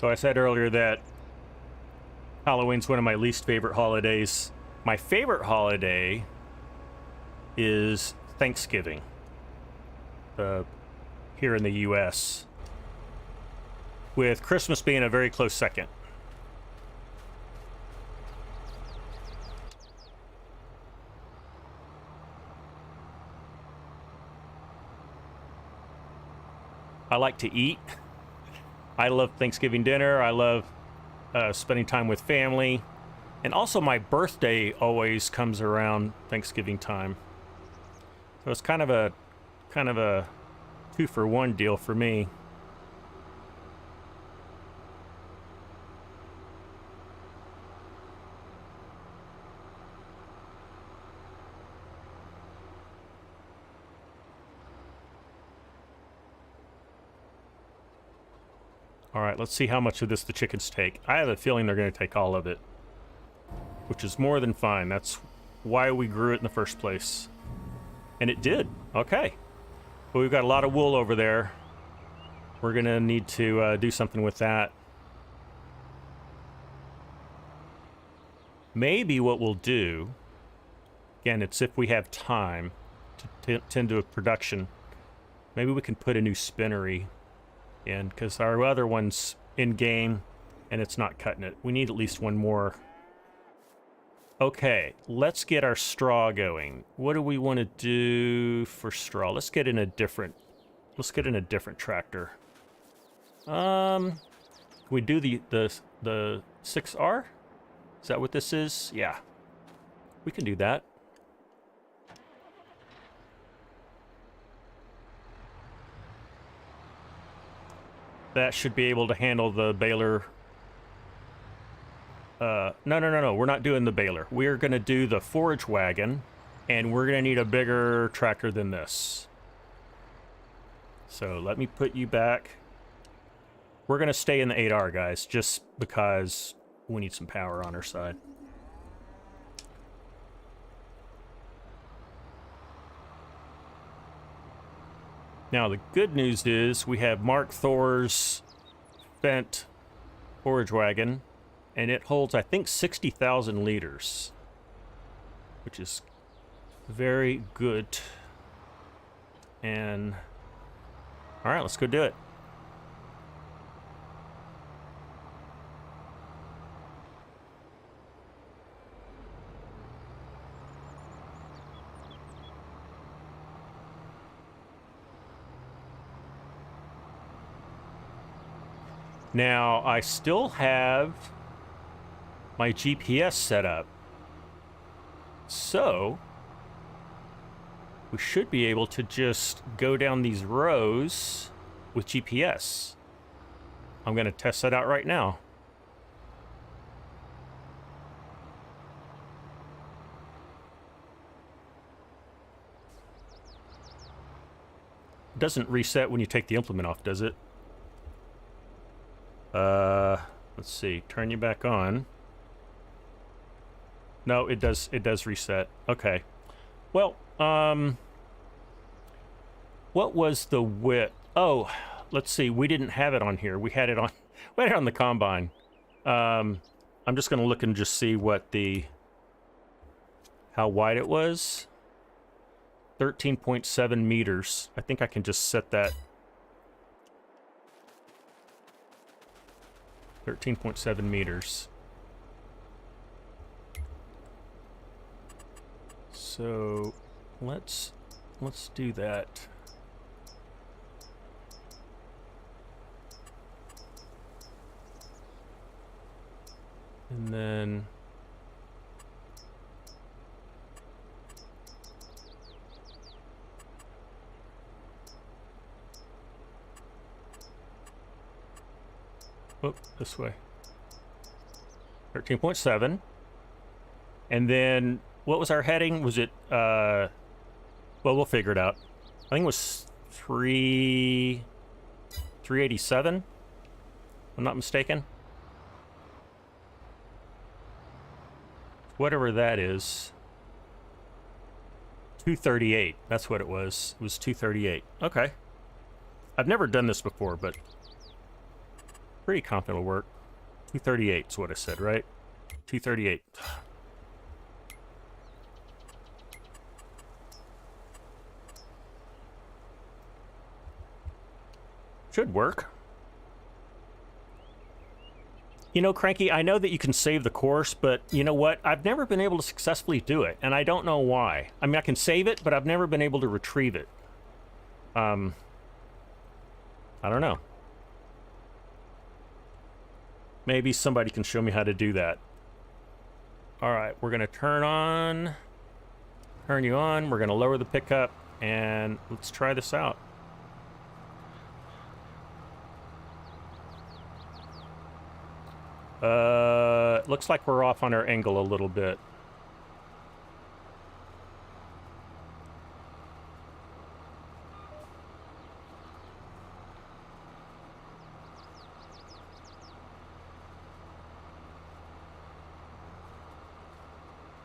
[SPEAKER 1] So I said earlier that Halloween's one of my least favorite holidays. My favorite holiday is Thanksgiving, here in the U.S., with Christmas being a very close second. I like to eat. I love Thanksgiving dinner. I love spending time with family. And also my birthday always comes around Thanksgiving time. So it's kind of a 2-for-1 deal for me. All right, let's see how much of this the chickens take. I have a feeling they're going to take all of it, which is more than fine. That's why we grew it in the first place. And it did. Okay. But we've got a lot of wool over there. We're going to need to do something with that. Maybe what we'll do, again, it's if we have time to tend to a production, maybe we can put a new spinnery in, because our other one's in game and it's not cutting it. We need at least one more. Okay, let's get our straw going. What do we want to do for straw? Let's get in a different tractor. Can we do the 6R? Is that what this is? Yeah. We can do that. That should be able to handle the baler. No. We're not doing the baler. We're going to do the forage wagon, and we're going to need a bigger tractor than this. So let me put you back. We're going to stay in the 8R, guys, just because we need some power on our side. Now, the good news is we have Mark Thor's Fent Forage Wagon, and it holds, I think, 60,000 liters, which is very good. And, all right, let's go do it. Now, I still have my GPS set up, so we should be able to just go down these rows with GPS. I'm going to test that out right now. It doesn't reset when you take the implement off, does it? Let's see. Turn you back on. No, it does reset. Okay. Well, what was the width? Oh, let's see. We didn't have it on here. We had it on the combine. I'm just going to look and just see what how wide it was. 13.7 meters. I think I can just set that. 13.7 meters. So let's do that. And then oh, this way. 13.7. And then what was our heading? Was it well, we'll figure it out. I think it was 387, if I'm not mistaken. Whatever that is. 238. That's what it was. It was 238. Okay. I've never done this before, but pretty confident it'll work. 238 is what I said, right? 238. Should work. You know, Cranky, I know that you can save the course, but you know what? I've never been able to successfully do it, and I don't know why. I mean, I can save it, but I've never been able to retrieve it. I don't know. Maybe somebody can show me how to do that. All right, we're going to turn you on. We're going to lower the pickup, and let's try this out. Looks like we're off on our angle a little bit.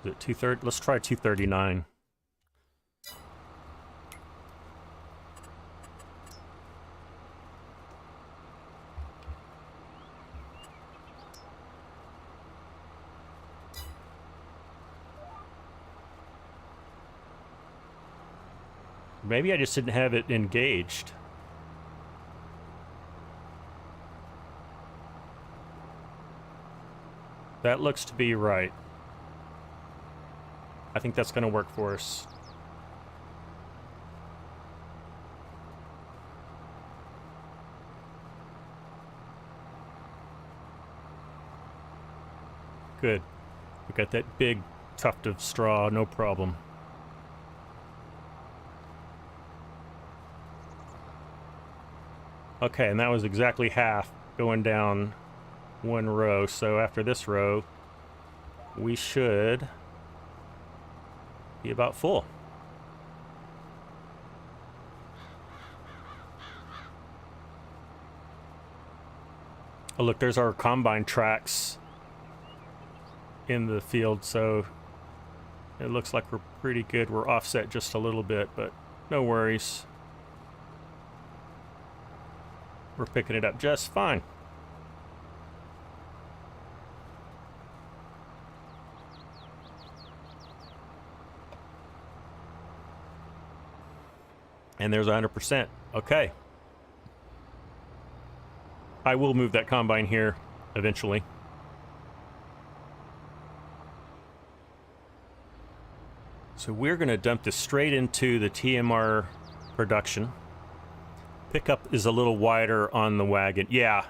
[SPEAKER 1] Is it 230? Let's try 239. Maybe I just didn't have it engaged. That looks to be right. I think that's going to work for us. Good. We got that big tuft of straw, no problem. Okay, and that was exactly half going down one row. So after this row, we should be about full. Oh, look, there's our combine tracks in the field, so it looks like we're pretty good. We're offset just a little bit, but no worries. We're picking it up just fine. And there's 100%. Okay. I will move that combine here eventually. So we're going to dump this straight into the TMR production. Pickup is a little wider on the wagon. Yeah.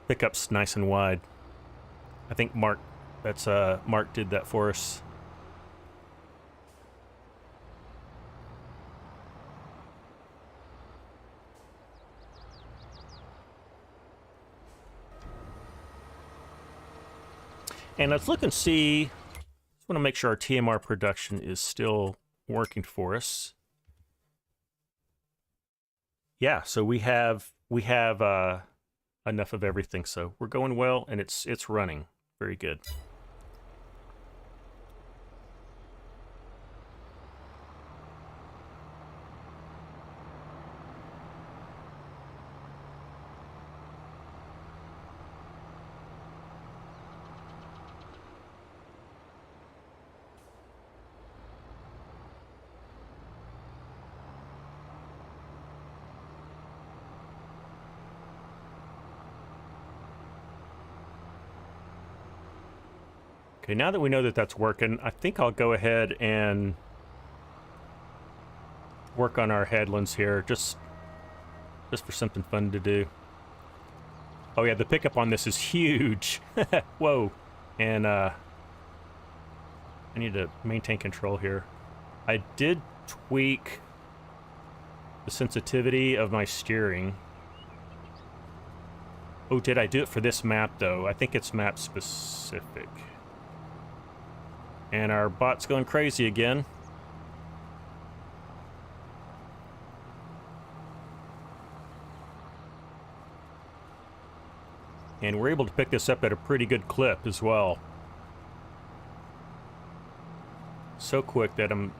[SPEAKER 1] Pickup's nice and wide. I think Mark did that for us. And let's look and see. Just want to make sure our TMR production is still working for us. Yeah, so we have enough of everything, so we're going well, and it's running very good. Okay, now that we know that that's working, I think I'll go ahead and work on our headlands here, just for something fun to do. Oh yeah, the pickup on this is huge. Whoa. And I need to maintain control here. I did tweak the sensitivity of my steering. Oh, did I do it for this map though? I think it's map specific. And our bot's going crazy again. And we're able to pick this up at a pretty good clip as well. So quick that I'm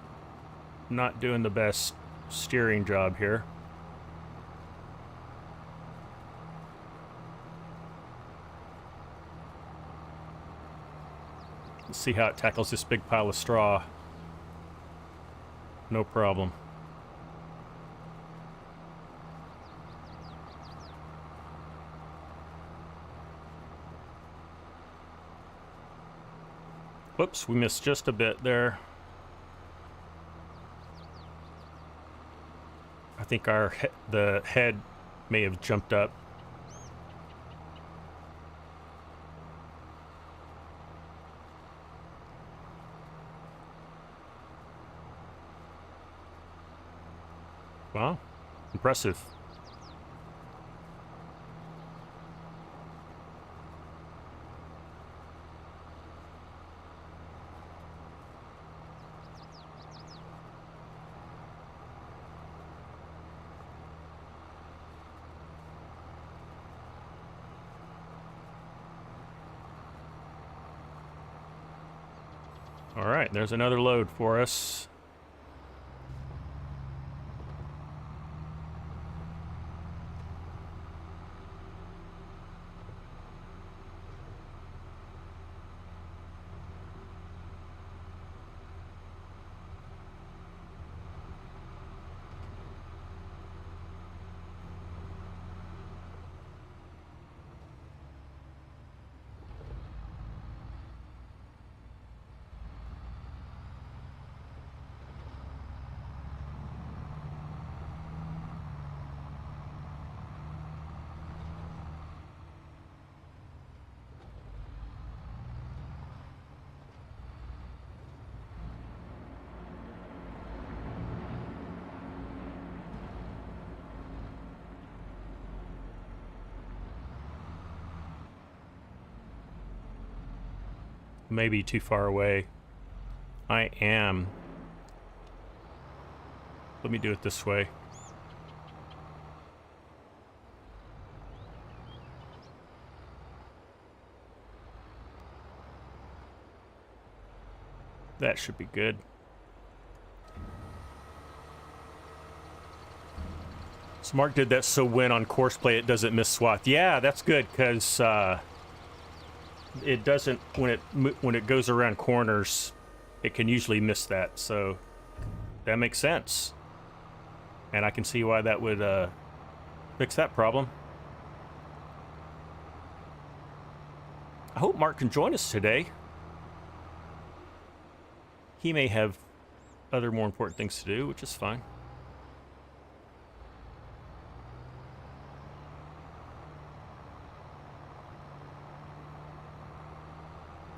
[SPEAKER 1] not doing the best steering job here. Let's see how it tackles this big pile of straw. No problem. Whoops, we missed just a bit there. I think the head may have jumped up. Wow, impressive. All right, there's another load for us. Maybe too far away. I am. Let me do it this way. That should be good. So Mark did that so when on course play it doesn't miss swath. Yeah, that's good because it doesn't when it goes around corners, it can usually miss that. So that makes sense, and I can see why that would fix that problem. I hope Mark can join us today. He may have other more important things to do, which is fine.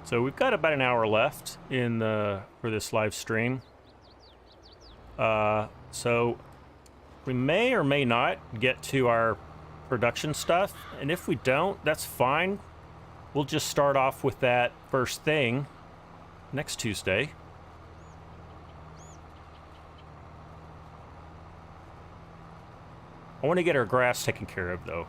[SPEAKER 1] So we've got about an hour left in for this live stream. So we may or may not get to our production stuff, and if we don't, that's fine. We'll just start off with that first thing next Tuesday. I want to get our grass taken care of, though.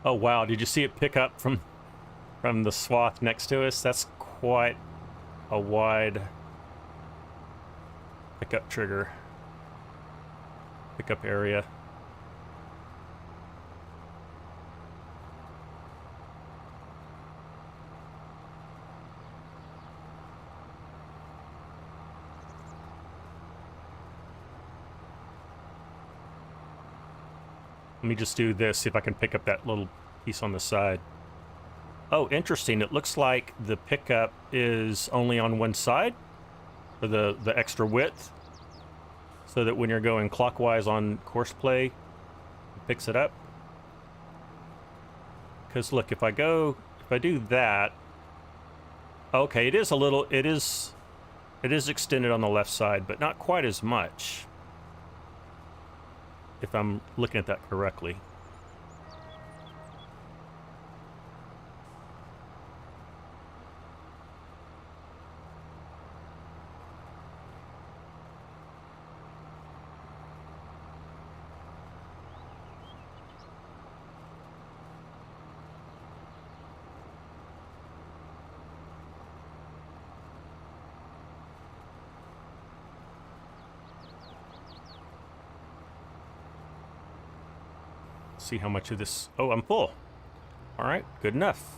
[SPEAKER 1] Oh wow, did you see it pick up from the swath next to us? That's quite a wide pickup area. Let me just do this, see if I can pick up that little piece on the side. Oh, interesting. It looks like the pickup is only on one side for the extra width, so that when you're going clockwise on course play, it picks it up. Because look, if I do that, okay, it is extended on the left side, but not quite as much, if I'm looking at that correctly. See how much of this... Oh, I'm full. All right, good enough.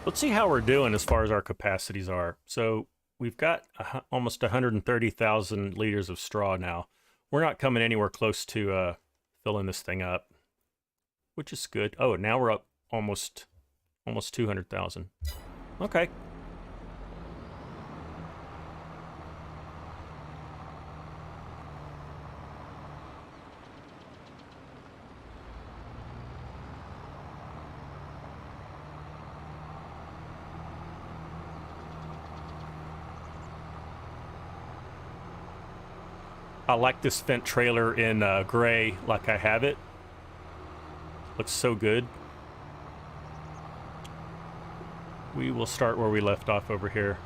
[SPEAKER 1] Let's see how we're doing as far as our capacities are. So we've got almost 130,000 liters of straw now. we're not coming anywhere close to filling this thing up, which is good. Oh, now we're up almost 200,000. Okay. I like this Fendt trailer in gray, like I have it. Looks so good. We will start where we left off over here.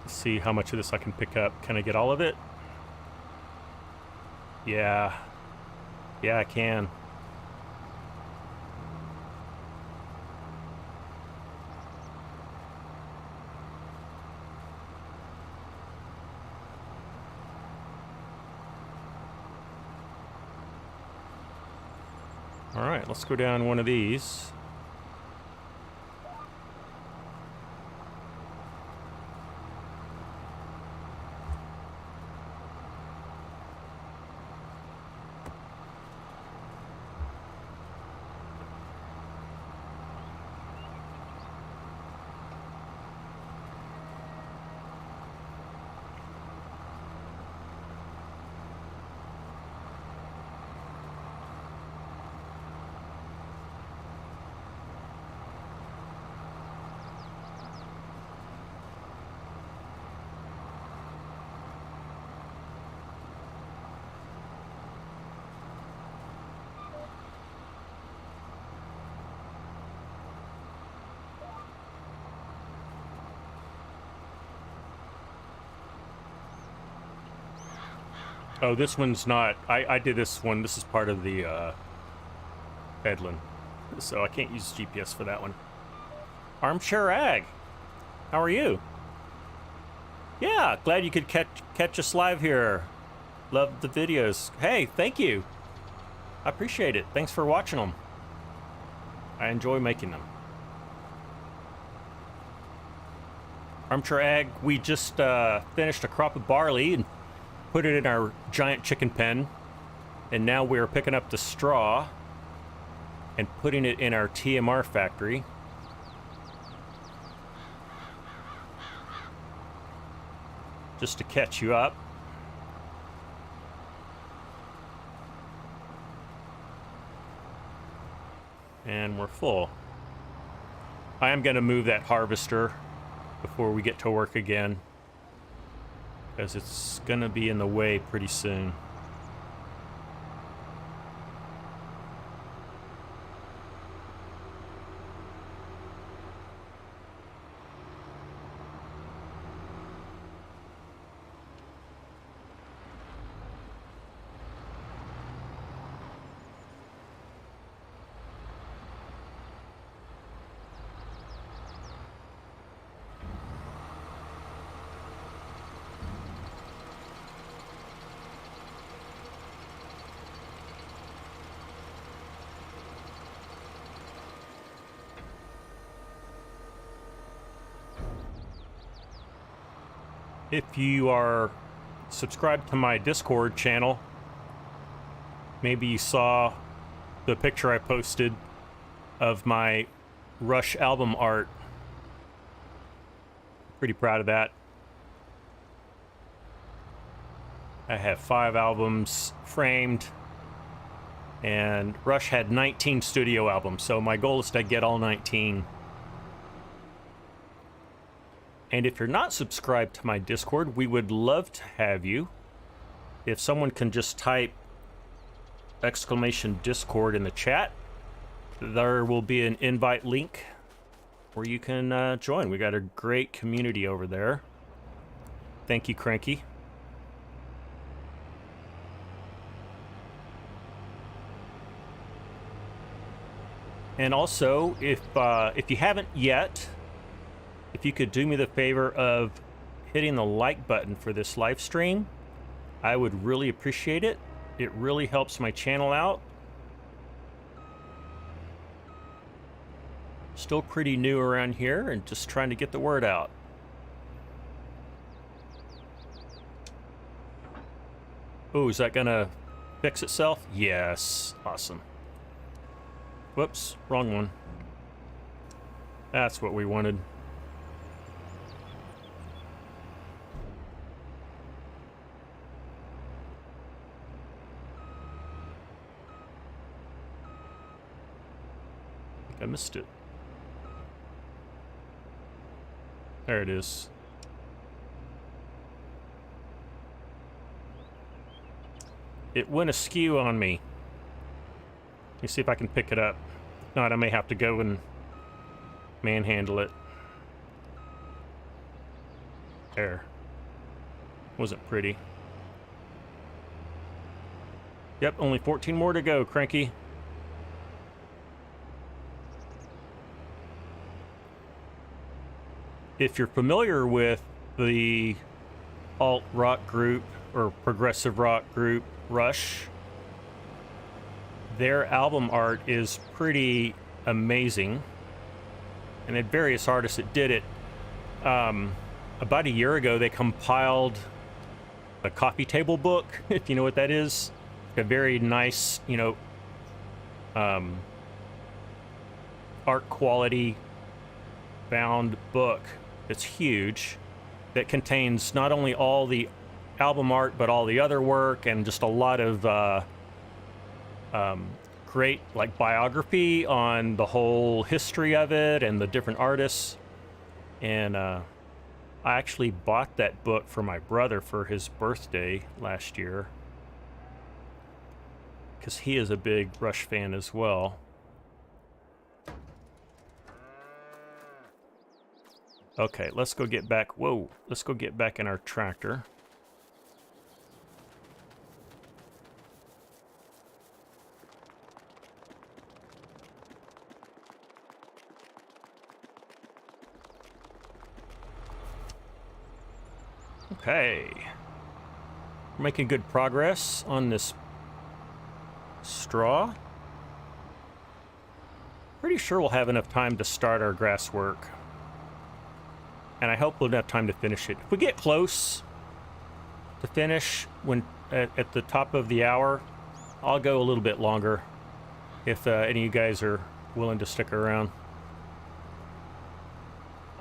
[SPEAKER 1] Let's see how much of this I can pick up. Can I get all of it? Yeah, I can. All right, let's go down one of these. Oh, this one's not. I did this one. This is part of the Bedland, so I can't use GPS for that one. Armchair Ag, how are you? Yeah, glad you could catch us live here. Love the videos. Hey, thank you. I appreciate it. Thanks for watching them. I enjoy making them. Armchair Ag, we just finished a crop of barley and put it in our giant chicken pen, and now we're picking up the straw and putting it in our TMR factory. Just to catch you up. And we're full. I am going to move that harvester before we get to work again, because it's gonna be in the way pretty soon. If you are subscribed to my Discord channel, maybe you saw the picture I posted of my Rush album art. Pretty proud of that. I have 5 albums framed, and Rush had 19 studio albums, so my goal is to get all 19. And if you're not subscribed to my Discord, we would love to have you. If someone can just type !Discord in the chat, there will be an invite link where you can join. We got a great community over there. Thank you, Cranky. And also, if you haven't yet, if you could do me the favor of hitting the like button for this live stream, I would really appreciate it. It really helps my channel out. Still pretty new around here and just trying to get the word out. Oh, is that gonna fix itself? Yes. Awesome. Whoops, wrong one. That's what we wanted. I think I missed it. There it is. It went askew on me. Let me see if I can pick it up. If not, I may have to go and manhandle it. There. Wasn't pretty. Yep, only 14 more to go, Cranky. If you're familiar with the alt rock group or progressive rock group Rush, their album art is pretty amazing, and had various artists that did it. About a year ago, they compiled a coffee table book, if you know what that is. A very nice, you know, art quality bound book that's huge, that contains not only all the album art but all the other work, and just a lot of great like biography on the whole history of it and the different artists. And I actually bought that book for my brother for his birthday last year, because he is a big Rush fan as well. Okay, let's go get back. Whoa, let's go get back in our tractor. Okay. We're making good progress on this straw. Pretty sure we'll have enough time to start our grass work. And I hope we'll have time to finish it. If we get close to finish when at the top of the hour, I'll go a little bit longer if any of you guys are willing to stick around.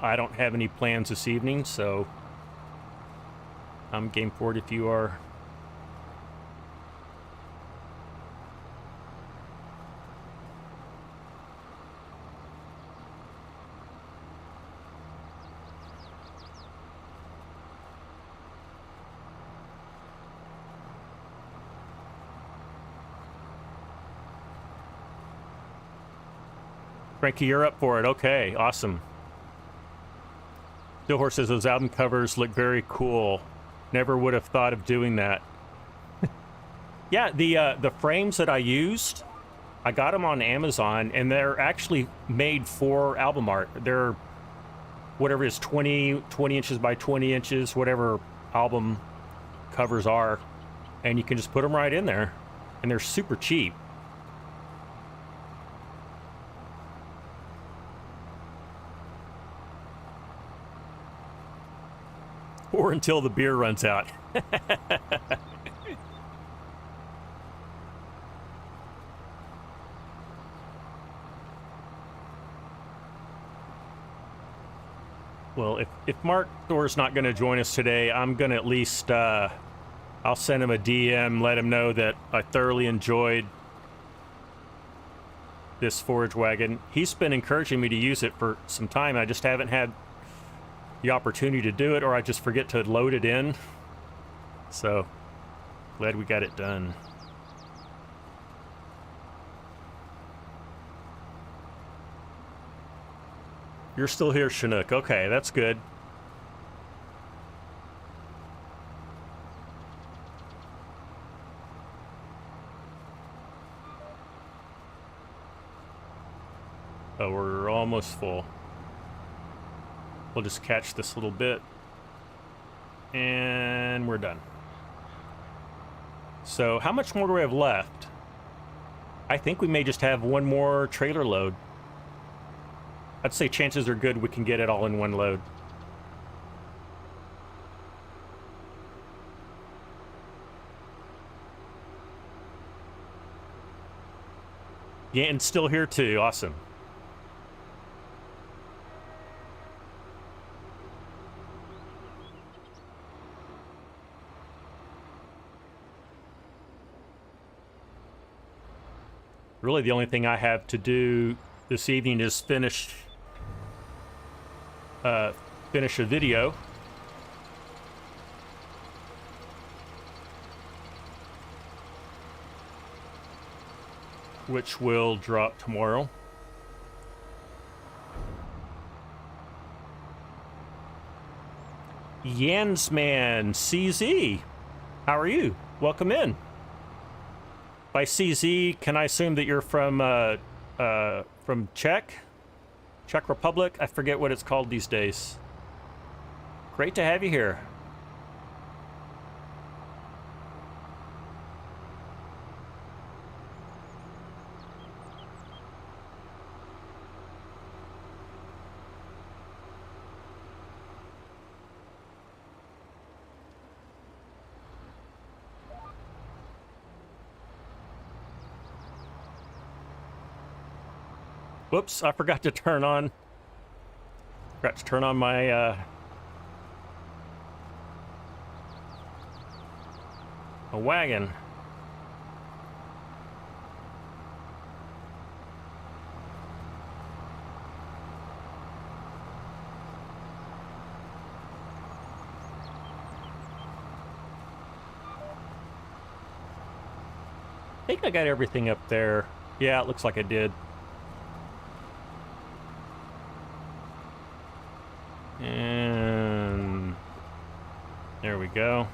[SPEAKER 1] I don't have any plans this evening, so I'm game for it if you are. Frankie, you're up for it. Okay, awesome. Stillhorse says those album covers look very cool. Never would have thought of doing that. Yeah, the frames that I used, I got them on Amazon, and they're actually made for album art. They're whatever it is, 20 inches by 20 inches, whatever album covers are, and you can just put them right in there, and they're super cheap. Or until the beer runs out. Well, if Mark Thor's not going to join us today, I'm going to at least, I'll send him a DM, let him know that I thoroughly enjoyed this Forage Wagon. He's been encouraging me to use it for some time. I just haven't had the opportunity to do it, or I just forget to load it in. So glad we got it done. You're still here, Chinook. Okay, that's good. Oh, we're almost full. We'll just catch this little bit, and we're done. So how much more do we have left? I think we may just have one more trailer load. I'd say chances are good we can get it all in one load. Yeah, and still here too. Awesome. Really, the only thing I have to do this evening is finish a video. Which will drop tomorrow. Yansman CZ, how are you? Welcome in. By CZ, can I assume that you're from Czech Republic? I forget what it's called these days. Great to have you here. Whoops, I forgot to turn on my a wagon. I think I got everything up there. Yeah, it looks like I did. And there we go.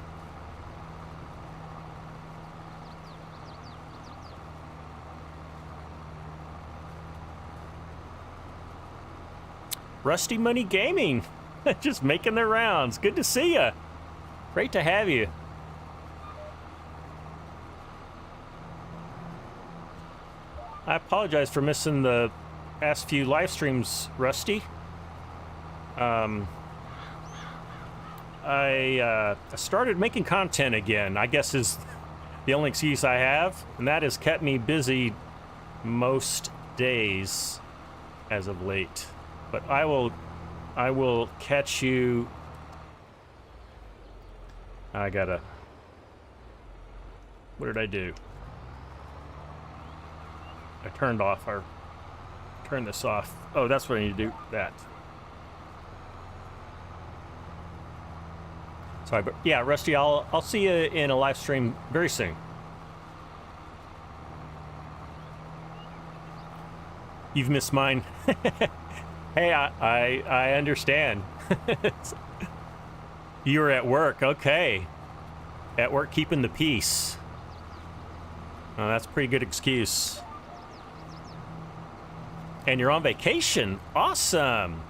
[SPEAKER 1] Rusty Money Gaming, just making their rounds. Good to see you. Great to have you. I apologize for missing the past few live streams, Rusty. I started making content again, I guess is the only excuse I have, and that has kept me busy most days as of late. But I will catch you. What did I do? I turned this off. Oh, that's what I need to do, that. Sorry, but yeah, Rusty, I'll see you in a live stream very soon. You've missed mine. Hey, I understand. You were at work, okay. At work keeping the peace. Oh, that's a pretty good excuse. And you're on vacation. Awesome.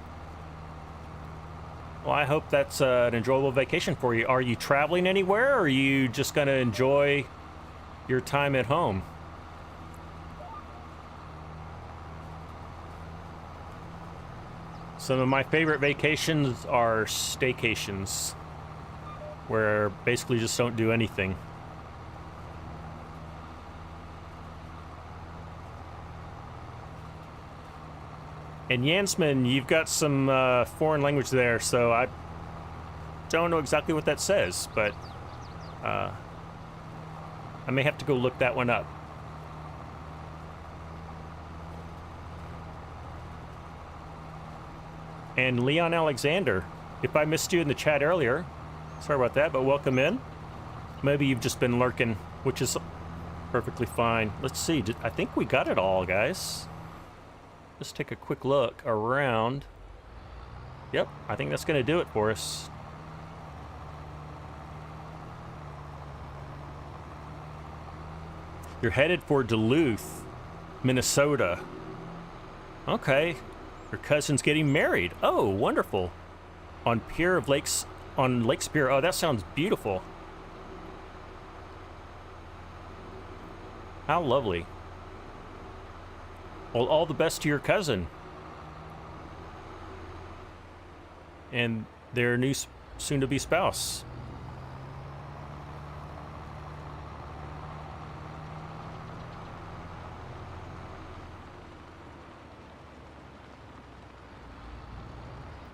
[SPEAKER 1] Well, I hope that's an enjoyable vacation for you. Are you traveling anywhere, or are you just going to enjoy your time at home? Some of my favorite vacations are staycations, where basically just don't do anything. And Jansman, you've got some foreign language there, so I don't know exactly what that says, but I may have to go look that one up. And Leon Alexander, if I missed you in the chat earlier, sorry about that, but welcome in. Maybe you've just been lurking, which is perfectly fine. Let's see, I think we got it all, guys. Let's take a quick look around. Yep, I think that's going to do it for us. You're headed for Duluth, Minnesota. Okay. Your cousin's getting married. Oh, wonderful. On Pier of Lakes, on Lake Superior. Oh, that sounds beautiful. How lovely. Well, all the best to your cousin. And their new soon-to-be spouse.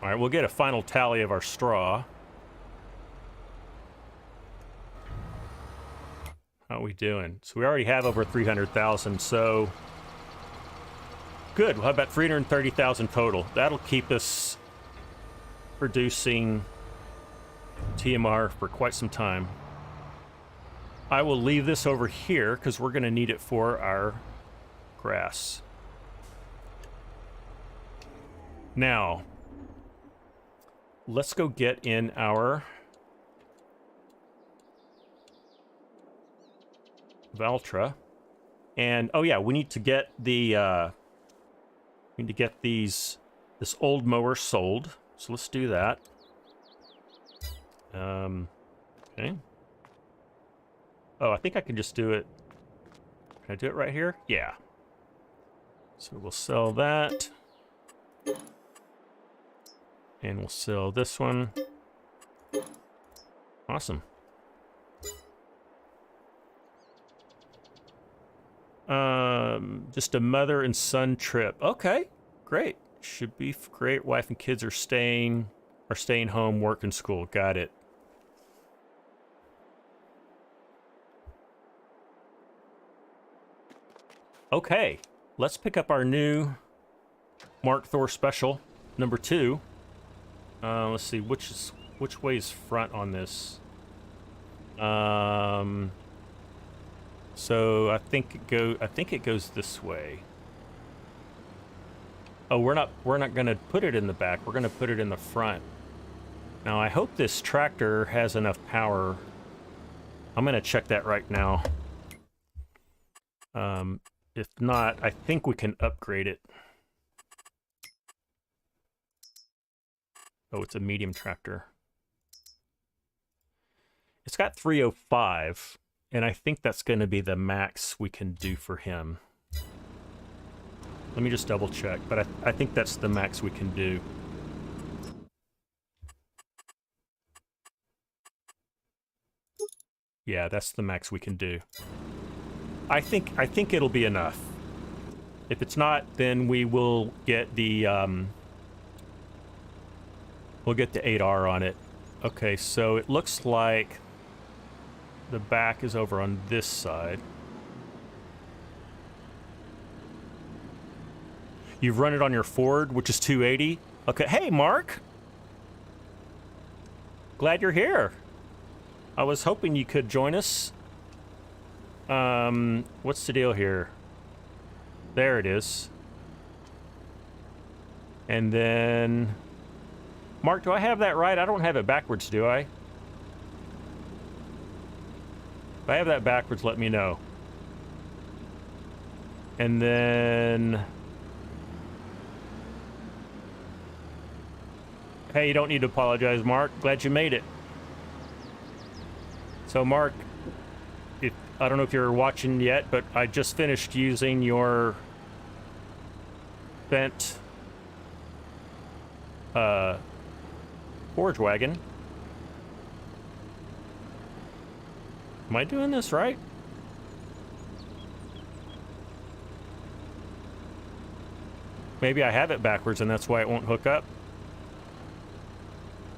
[SPEAKER 1] All right, we'll get a final tally of our straw. How are we doing? So we already have over 300,000, so good. We'll have about 330,000 total. That'll keep us producing TMR for quite some time. I will leave this over here because we're going to need it for our grass. Now, let's go get in our Valtra. And oh yeah, we need to get the this old mower sold. So let's do that. Okay. Oh, I think I can just do it. Can I do it right here? Yeah. So we'll sell that. And we'll sell this one. Awesome. Just a mother and son trip. Okay, great. Should be great. Wife and kids are staying home, work and school. Got it. Okay, let's pick up our new Mark Thor special, number 2. Let's see, which way is front on this? So I think it goes this way. Oh, we're not gonna put it in the back. We're gonna put it in the front. Now I hope this tractor has enough power. I'm gonna check that right now. If not, I think we can upgrade it. Oh, it's a medium tractor. It's got 305, and I think that's going to be the max we can do for him. Let me just double check, but I think that's the max we can do. Yeah, that's the max we can do. I think it'll be enough. If it's not, then we will get the we'll get the 8R on it. Okay, so it looks like the back is over on this side. You've run it on your Ford, which is 280. Okay, hey Mark. Glad you're here. I was hoping you could join us. What's the deal here? There it is. And then... Mark, do I have that right? I don't have it backwards, do I? If I have that backwards, let me know. And then... Hey, you don't need to apologize, Mark. Glad you made it. So, Mark... I don't know if you're watching yet, but I just finished using your bent Forage Wagon. Am I doing this right? Maybe I have it backwards and that's why it won't hook up.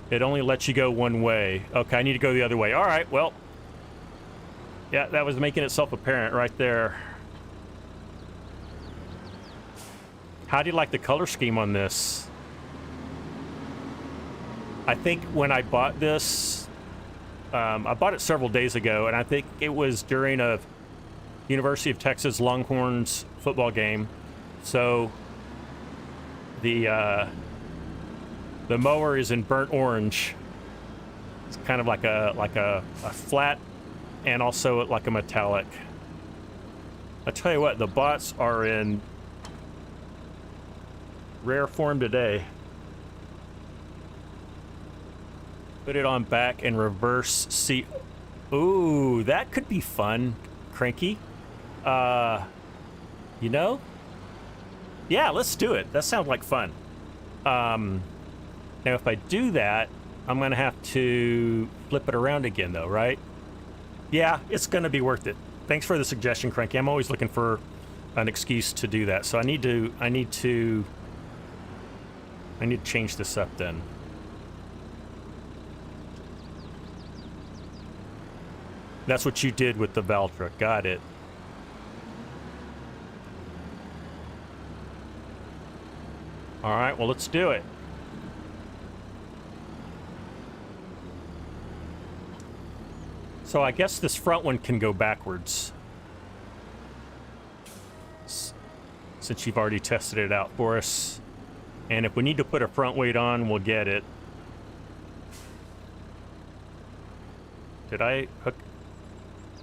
[SPEAKER 1] It only lets you go one way. Okay, I need to go the other way. All right, well... Yeah, that was making itself apparent right there. How do you like the color scheme on this? I think when I bought this, I bought it several days ago, and I think it was during a University of Texas Longhorns football game. So the mower is in burnt orange. It's kind of like a flat. And also like a metallic. I tell you what, the bots are in rare form today. Put it on back and reverse seat. Ooh, that could be fun, Cranky. You know? Yeah, let's do it. That sounds like fun. Now, if I do that, I'm going to have to flip it around again, though, right? Yeah, it's going to be worth it. Thanks for the suggestion, Cranky. I'm always looking for an excuse to do that. So I need to change this up then. That's what you did with the Valtra. Got it. All right, well, let's do it. So I guess this front one can go backwards. Since you've already tested it out for us. And if we need to put a front weight on, we'll get it. Did I hook?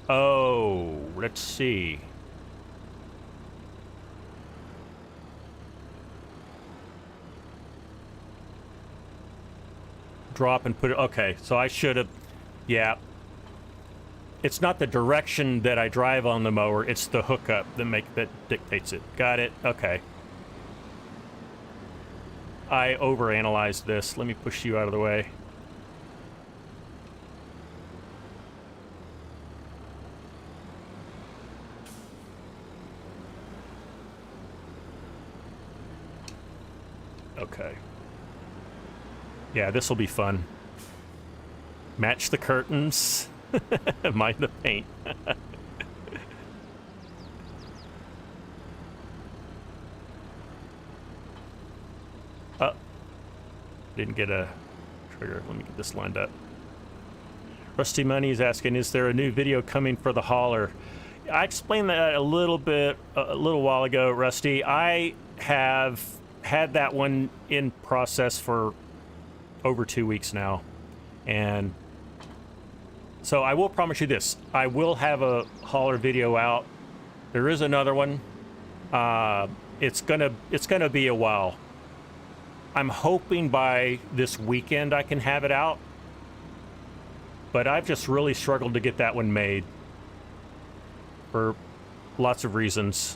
[SPEAKER 1] Oh, let's see. Drop and put it. Okay, so I should have. Yeah. It's not the direction that I drive on the mower, it's the hookup that dictates it. Got it. Okay. I overanalyzed this. Let me push you out of the way. Okay. Yeah, this will be fun. Match the curtains. Mind the paint. Didn't get a trigger. Let me get this lined up. Rusty Money is asking, is there a new video coming for the hauler? I explained that a little while ago, Rusty. I have had that one in process for over 2 weeks now. And so I will promise you this. I will have a hauler video out. There is another one. It's gonna be a while. I'm hoping by this weekend I can have it out. But I've just really struggled to get that one made. For lots of reasons.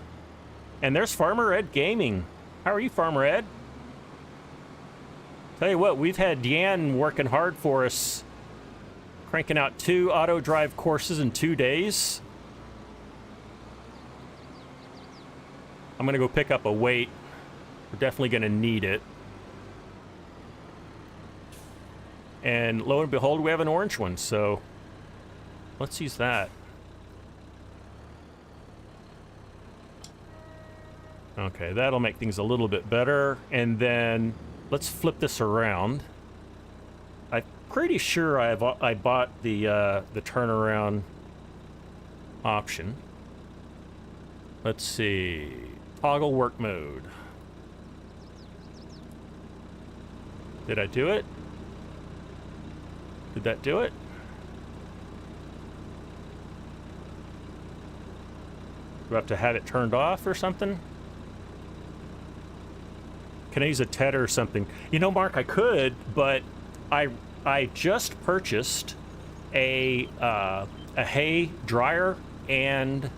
[SPEAKER 1] And there's Farmer Ed Gaming. How are you, Farmer Ed? Tell you what, we've had Deanne working hard for us. Cranking out 2 auto drive courses in 2 days. I'm gonna go pick up a weight. We're definitely gonna need it. And lo and behold, we have an orange one, so let's use that. Okay, that'll make things a little bit better. And then let's flip this around. I'm pretty sure I bought the turnaround option. Let's see. Toggle work mode. Did I do it? Did that do it? Do I have to have it turned off or something? Can I use a tether or something? You know, Mark, I could, but I just purchased a hay dryer and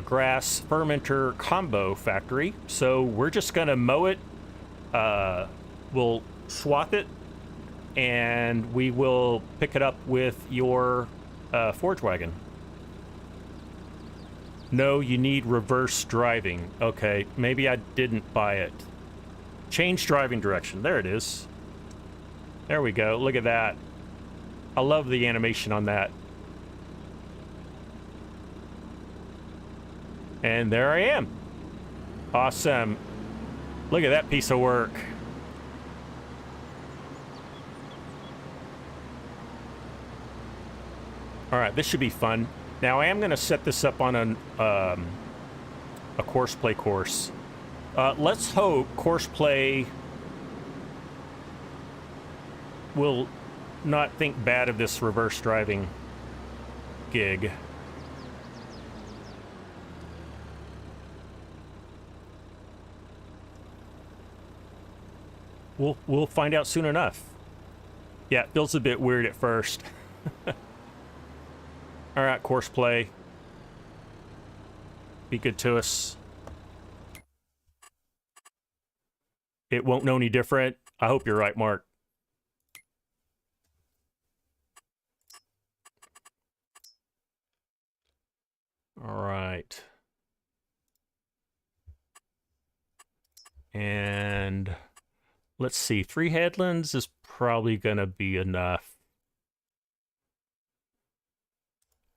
[SPEAKER 1] grass fermenter combo factory. So we're just gonna mow it. We'll swath it, and we will pick it up with your Forage Wagon. No, you need reverse driving. Okay, maybe I didn't buy it. Change driving direction. There it is. There we go. Look at that. I love the animation on that. And there I am. Awesome. Look at that piece of work. All right, this should be fun. Now I am going to set this up on a course play course. Let's hope course play will not think bad of this reverse driving gig. We'll find out soon enough. Yeah, it feels a bit weird at first. All right, course play. Be good to us. It won't know any different. I hope you're right, Mark. All right. And let's see. 3 headlands is probably going to be enough.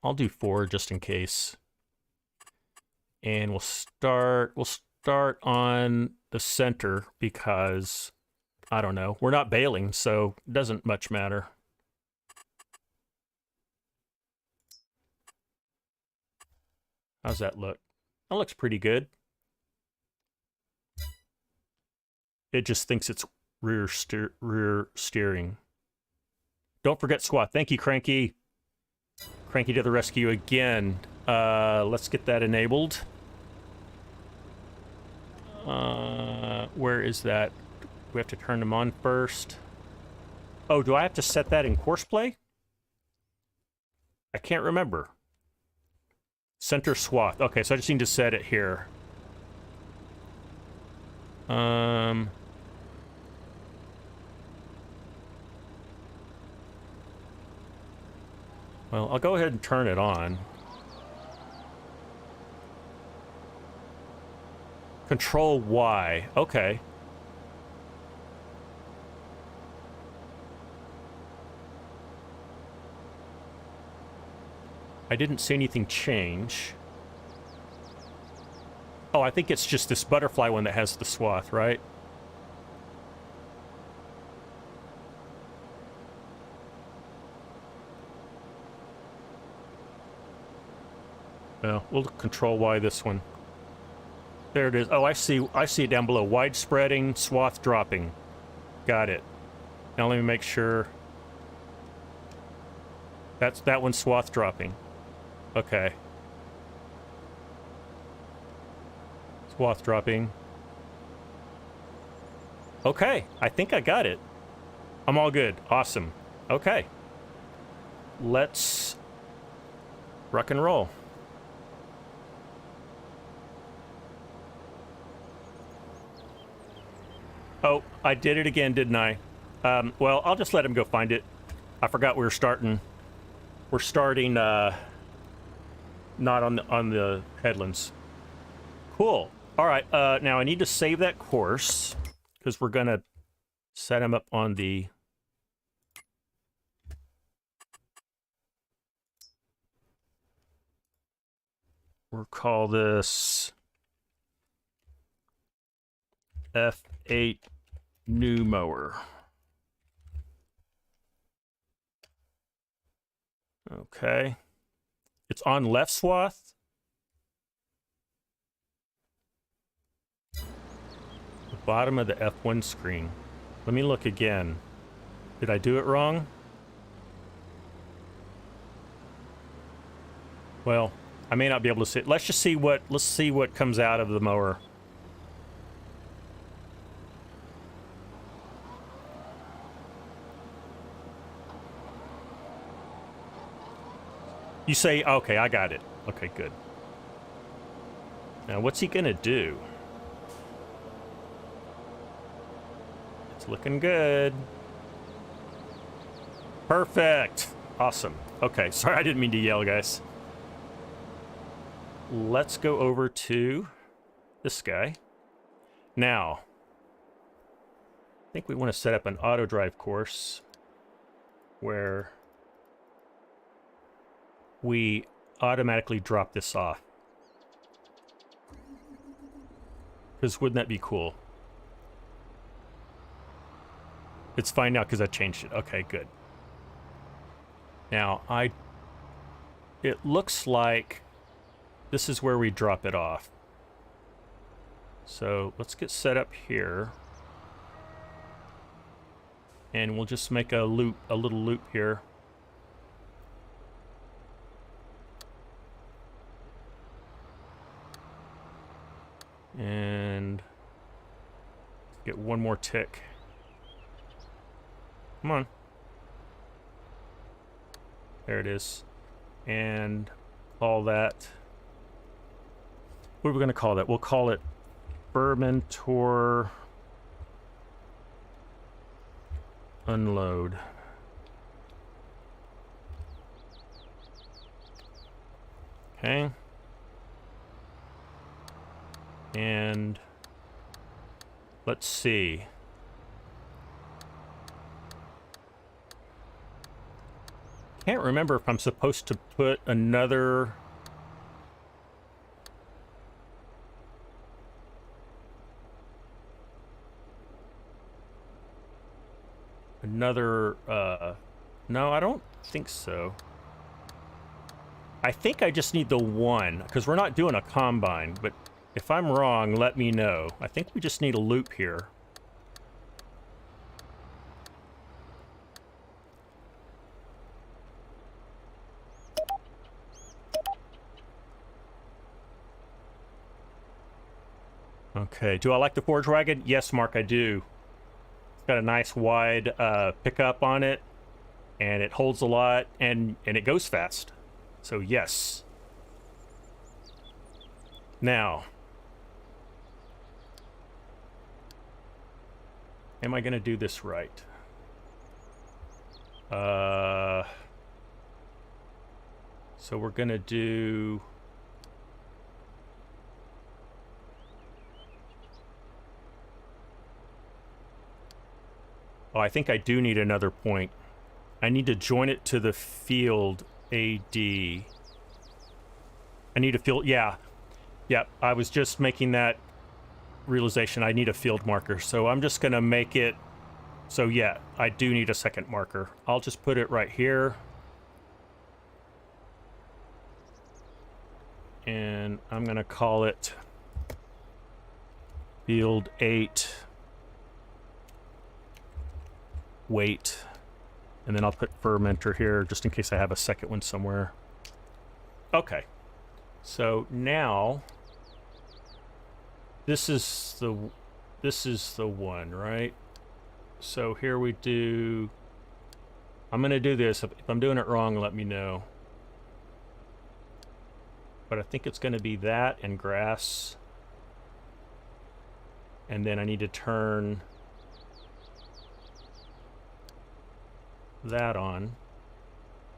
[SPEAKER 1] I'll do 4 just in case. And we'll start on the center because, I don't know, we're not bailing, so it doesn't much matter. How's that look? That looks pretty good. It just thinks it's rear steering. Don't forget squat. Thank you, Cranky. Cranky to the rescue again. Let's get that enabled. Where is that? We have to turn them on first. Oh, do I have to set that in course play? I can't remember. Center swath. Okay, so I just need to set it here. Well, I'll go ahead and turn it on. Control Y. Okay. I didn't see anything change. Oh, I think it's just this butterfly one that has the swath, right? Well, we'll control Y this one. There it is. Oh, I see it down below. Widespreading, swath dropping. Got it. Now let me make sure. That's that one's swath dropping. Okay. Swath dropping. Okay, I think I got it. I'm all good. Awesome. Okay. Let's rock and roll. Oh, I did it again, didn't I? Well, I'll just let him go find it. I forgot we were starting. We're starting not on the headlands. Cool. All right. Now I need to save that course because we're gonna set him up on the. We'll call this F8 new mower. Okay. It's on left swath. The bottom of the F1 screen. Let me look again. Did I do it wrong? Well, I may not be able to see it. Let's see what comes out of the mower. You say, okay, I got it. Okay, good. Now, what's he gonna do? It's looking good. Perfect. Awesome. Okay, sorry, I didn't mean to yell, guys. Let's go over to this guy. Now, I think we want to set up an auto drive course where we automatically drop this off. Because wouldn't that be cool? It's fine now because I changed it. Okay, good. Now, it looks like this is where we drop it off. So let's get set up here. And we'll just make a loop, a little loop here. And get one more tick. Come on. There it is. And all that. What are we going to call that? We'll call it Fermentor Unload. Okay. And let's see. Can't remember if I'm supposed to put another... No, I don't think so. I think I just need the one, because we're not doing a combine, but if I'm wrong, let me know. I think we just need a loop here. Okay, do I like the Forage Wagon? Yes, Mark, I do. It's got a nice wide pickup on it, and it holds a lot, and it goes fast. So yes. Now, am I going to do this right? So we're going to do... Oh, I think I do need another point. I need to join it to the field AD. I need a field... Yeah. Yep, I was just making that realization. I need a field marker. So I'm just going to make it... So yeah, I do need a second marker. I'll just put it right here. And I'm going to call it Field 8. Wait. And then I'll put fermenter here just in case I have a second one somewhere. Okay. So now this is the one, right? So here we do... I'm going to do this. If I'm doing it wrong, let me know. But I think it's going to be that and grass. And then I need to turn that on.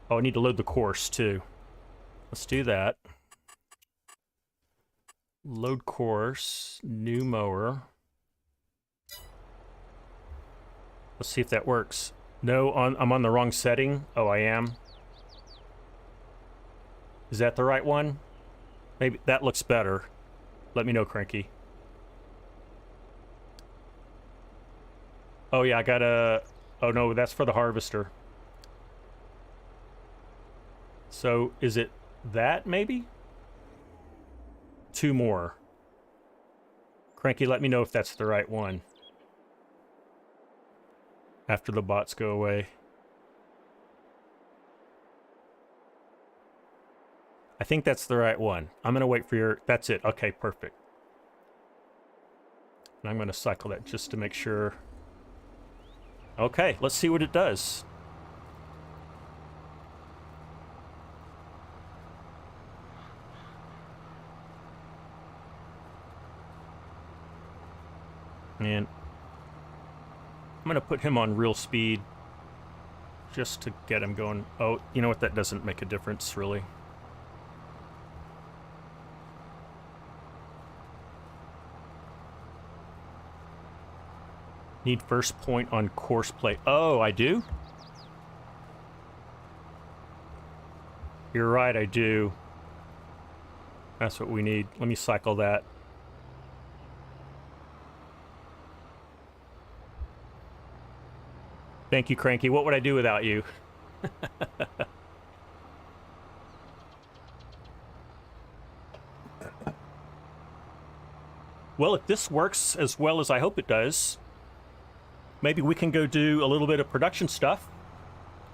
[SPEAKER 1] Oh, I need to load the course too. Let's do that. Load course, new mower. Let's see if that works. No, I'm on the wrong setting. Oh, I am. Is that the right one? Maybe that looks better. Let me know, Cranky. Oh yeah, I gotta... Oh no, that's for the harvester. So, is it that, maybe? 2 more. Cranky, let me know if that's the right one. After the bots go away. I think that's the right one. I'm gonna wait for your... That's it. Okay, perfect. And I'm gonna cycle that just to make sure... Okay, let's see what it does. And I'm going to put him on real speed just to get him going. Oh, you know what? That doesn't make a difference, really. Need first point on course play. Oh, I do? You're right, I do. That's what we need. Let me cycle that. Thank you, Cranky. What would I do without you? Well, if this works as well as I hope it does, maybe we can go do a little bit of production stuff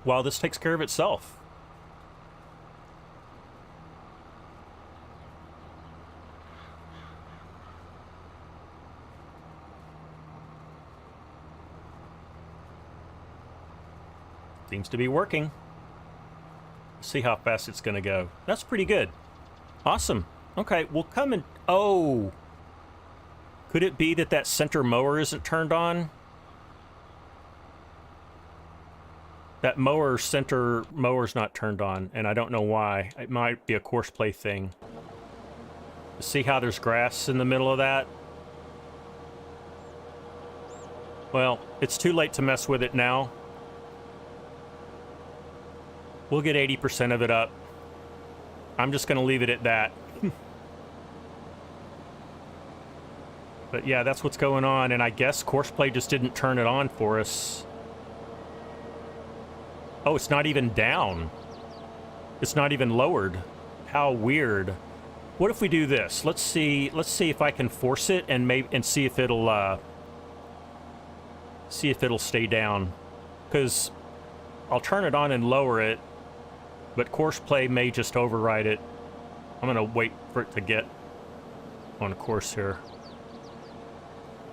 [SPEAKER 1] while this takes care of itself. Seems to be working. See how fast it's going to go. That's pretty good. Awesome. Okay, we'll come and... Oh! Could it be that that center mower isn't turned on? That center mower's not turned on, and I don't know why. It might be a course play thing. See how there's grass in the middle of that? Well, it's too late to mess with it now. We'll get 80% of it up. I'm just going to leave it at that. But yeah, that's what's going on, and I guess Courseplay just didn't turn it on for us. Oh, it's not even down. It's not even lowered. How weird. What if we do this? Let's see if I can force it and see if it'll stay down. Because I'll turn it on and lower it, but Courseplay may just override it. I'm gonna wait for it to get on course here.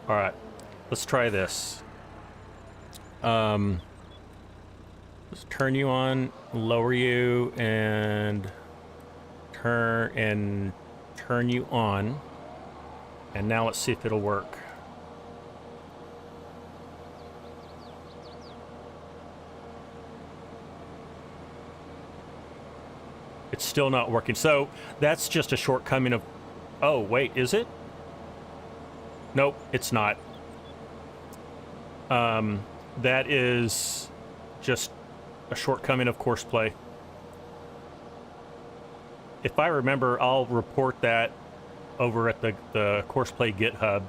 [SPEAKER 1] All right, let's try this. Let's turn you on, lower you, and turn you on. And now let's see if it'll work. It's still not working. So that's just a shortcoming of... Oh, wait, is it? Nope, it's not. That is just a shortcoming of Courseplay. If I remember, I'll report that over at the Courseplay GitHub.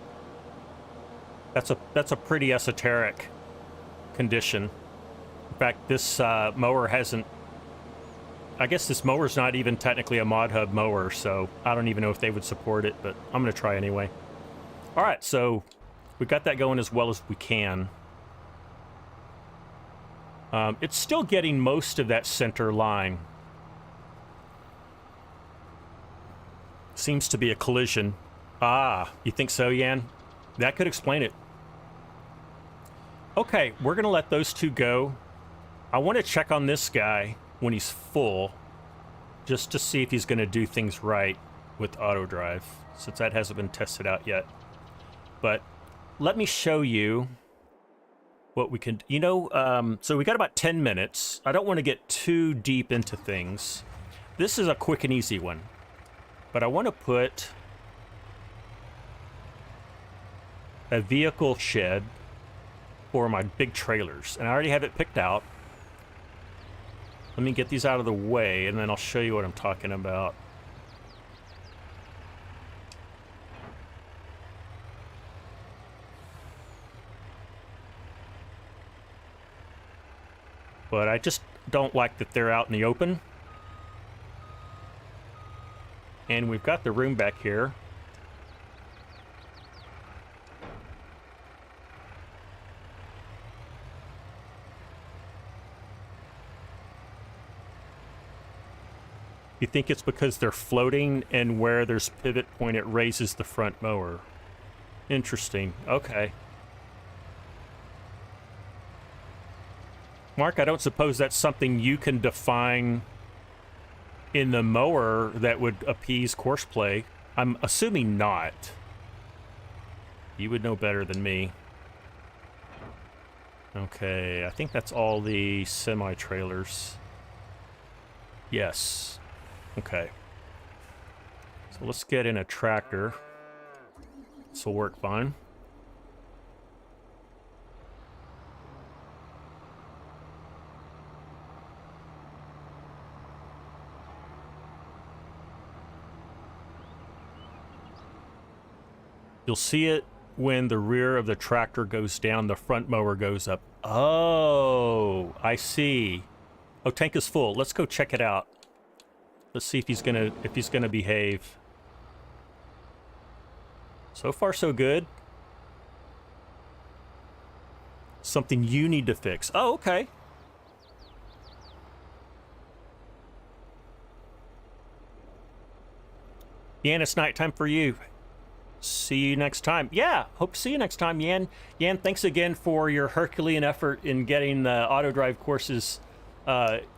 [SPEAKER 1] That's a pretty esoteric condition. In fact, this mower hasn't... I guess this mower's not even technically a Mod Hub mower, so I don't even know if they would support it, but I'm going to try anyway. All right, so we got that going as well as we can. It's still getting most of that center line. Seems to be a collision. Ah, you think so, Yan? That could explain it. Okay, we're going to let those two go. I want to check on this guy when he's full, just to see if he's going to do things right with auto drive, since that hasn't been tested out yet. But let me show you what we can... You know, so we got about 10 minutes. I don't want to get too deep into things. This is a quick and easy one. But I want to put a vehicle shed for my big trailers. And I already have it picked out. Let me get these out of the way, and then I'll show you what I'm talking about. But I just don't like that they're out in the open. And we've got the room back here. You think it's because they're floating, and where there's pivot point, it raises the front mower. Interesting. Okay. Mark, I don't suppose that's something you can define in the mower that would appease Courseplay. I'm assuming not. You would know better than me. Okay, I think that's all the semi-trailers. Yes. Okay. So let's get in a tractor. This will work fine. You'll see it when the rear of the tractor goes down, the front mower goes up. Oh, I see. Oh, tank is full. Let's go check it out. Let's see if he's gonna behave. So far, so good. Something you need to fix. Oh, okay. Yan, it's nighttime for you. See you next time. Yeah, hope to see you next time, Yan. Yan, thanks again for your Herculean effort in getting the auto drive courses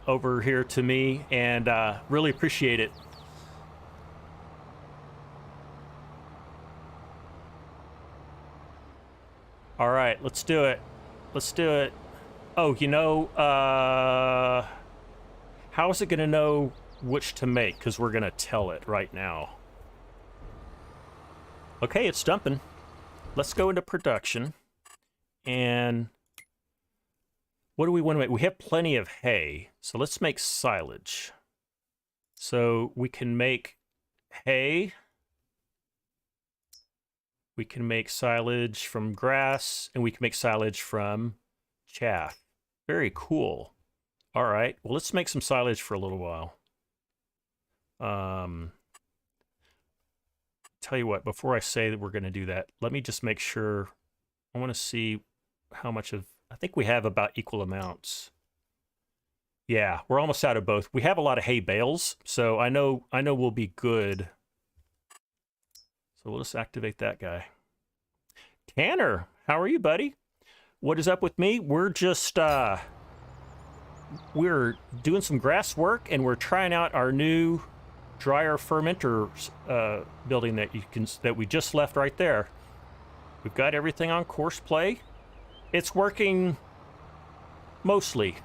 [SPEAKER 1] over here to me, and really appreciate it. All right, let's do it. Let's do it. Oh, you know, how is it going to know which to make? Because we're going to tell it right now. Okay, it's dumping. Let's go into production. And what do we want to make? We have plenty of hay, so let's make silage. So we can make hay. We can make silage from grass, and we can make silage from chaff. Very cool. All right, well, let's make some silage for a little while. Tell you what, before I say that we're going to do that, let me just make sure. I want to see how much of, I think we have about equal amounts. Yeah, we're almost out of both. We have a lot of hay bales, so I know we'll be good. So we'll just activate that guy. Tanner, how are you, buddy? What is up with me? We're just, we're doing some grass work, and we're trying out our new dryer fermenter building that we just left right there. We've got everything on course play. It's working mostly.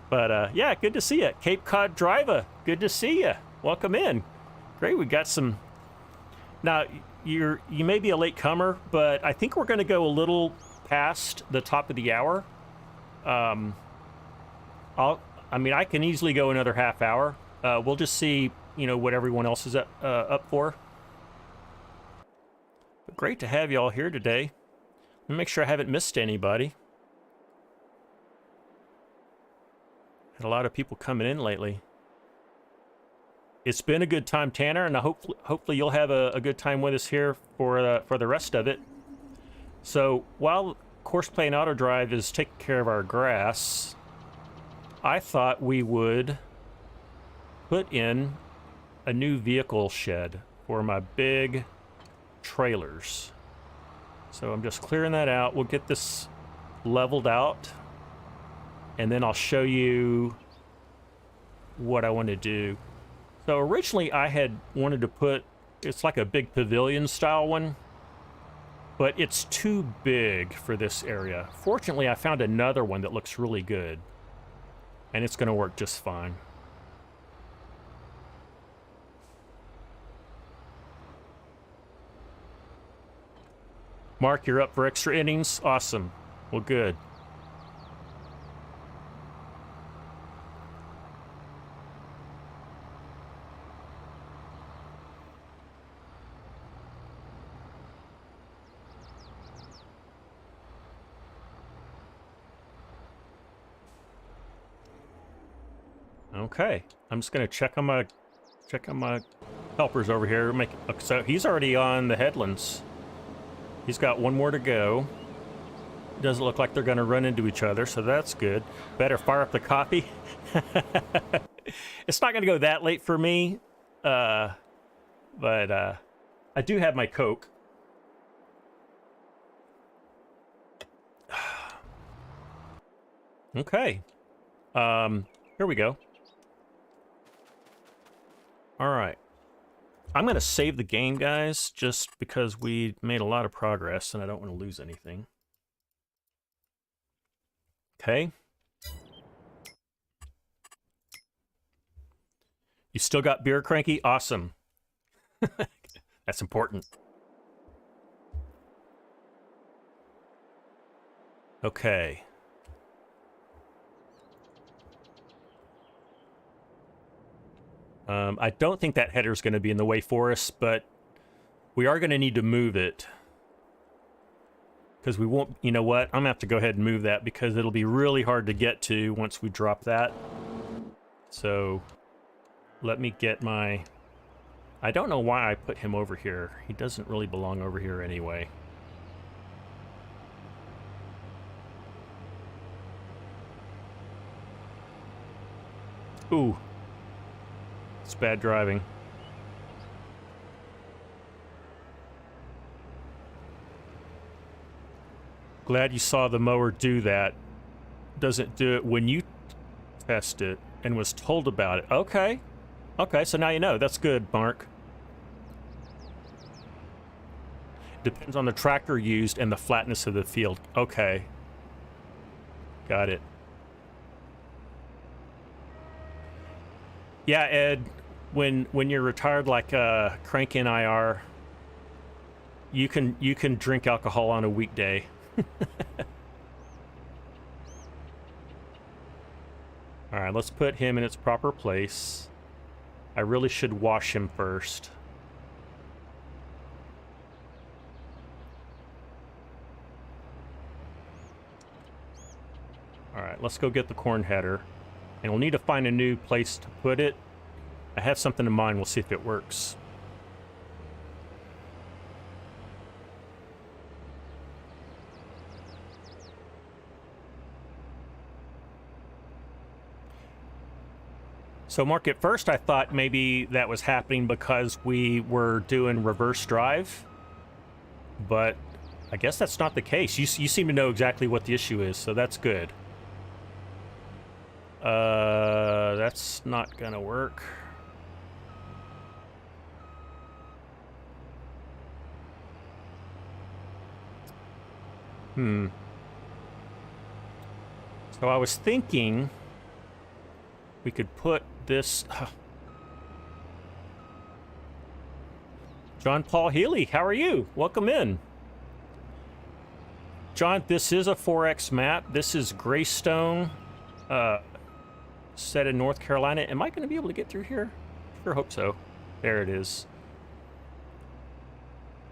[SPEAKER 1] But yeah, good to see you. Cape Cod Driver, good to see you. Welcome in. Great, we got some. Now, you may be a late comer, but I think we're going to go a little past the top of the hour. I mean, I can easily go another half hour. We'll just see, you know, what everyone else is up for. But great to have you all here today. Let me make sure I haven't missed anybody. Had a lot of people coming in lately. It's been a good time, Tanner, and hopefully you'll have a good time with us here for the rest of it. So while Course Play and Auto Drive is taking care of our grass, I thought we would put in a new vehicle shed for my big trailers. So I'm just clearing that out. We'll get this leveled out, and then I'll show you what I want to do. So originally I had wanted to put, it's like a big pavilion style one, but it's too big for this area. Fortunately, I found another one that looks really good, and it's going to work just fine. Mark, you're up for extra innings? Awesome. Well, good. Okay, I'm just gonna check on my helpers over here. So he's already on the headlands. He's got one more to go. Doesn't look like they're gonna run into each other, so that's good. Better fire up the coffee. It's not gonna go that late for me, but I do have my Coke. Okay, here we go. All right. I'm going to save the game, guys, just because we made a lot of progress and I don't want to lose anything. Okay. You still got beer, Cranky? Awesome. That's important. Okay. I don't think that header's going to be in the way for us, but we are going to need to move it. Because we won't, you know what? I'm going to have to go ahead and move that because it'll be really hard to get to once we drop that. So let me get my... I don't know why I put him over here. He doesn't really belong over here anyway. Ooh. It's bad driving. Glad you saw the mower do that. Doesn't do it when you test it and was told about it. Okay. Okay, so now you know. That's good, Mark. Depends on the tractor used and the flatness of the field. Okay. Got it. Yeah, Ed, when you're retired like Crank and I are, you can drink alcohol on a weekday. All right, let's put him in its proper place. I really should wash him first. All right, let's go get the corn header. And we'll need to find a new place to put it. I have something in mind. We'll see if it works. So, Mark, at first I thought maybe that was happening because we were doing reverse drive. But I guess that's not the case. You seem to know exactly what the issue is, so that's good. That's not gonna work. So I was thinking we could put this... John Paul Healy, how are you? Welcome in. John, this is a 4X map. This is Graystone, set in North Carolina. Am I going to be able to get through here? Sure hope so. There it is.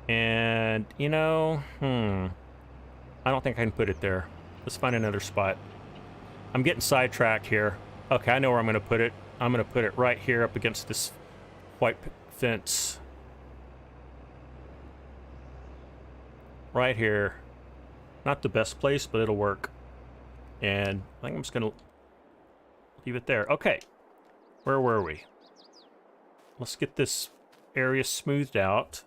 [SPEAKER 1] And, you know, I don't think I can put it there. Let's find another spot. I'm getting sidetracked here. Okay, I know where I'm going to put it. I'm going to put it right here up against this white fence. Right here. Not the best place, but it'll work. And I think I'm just going to leave it there. Okay. Where were we? Let's get this area smoothed out.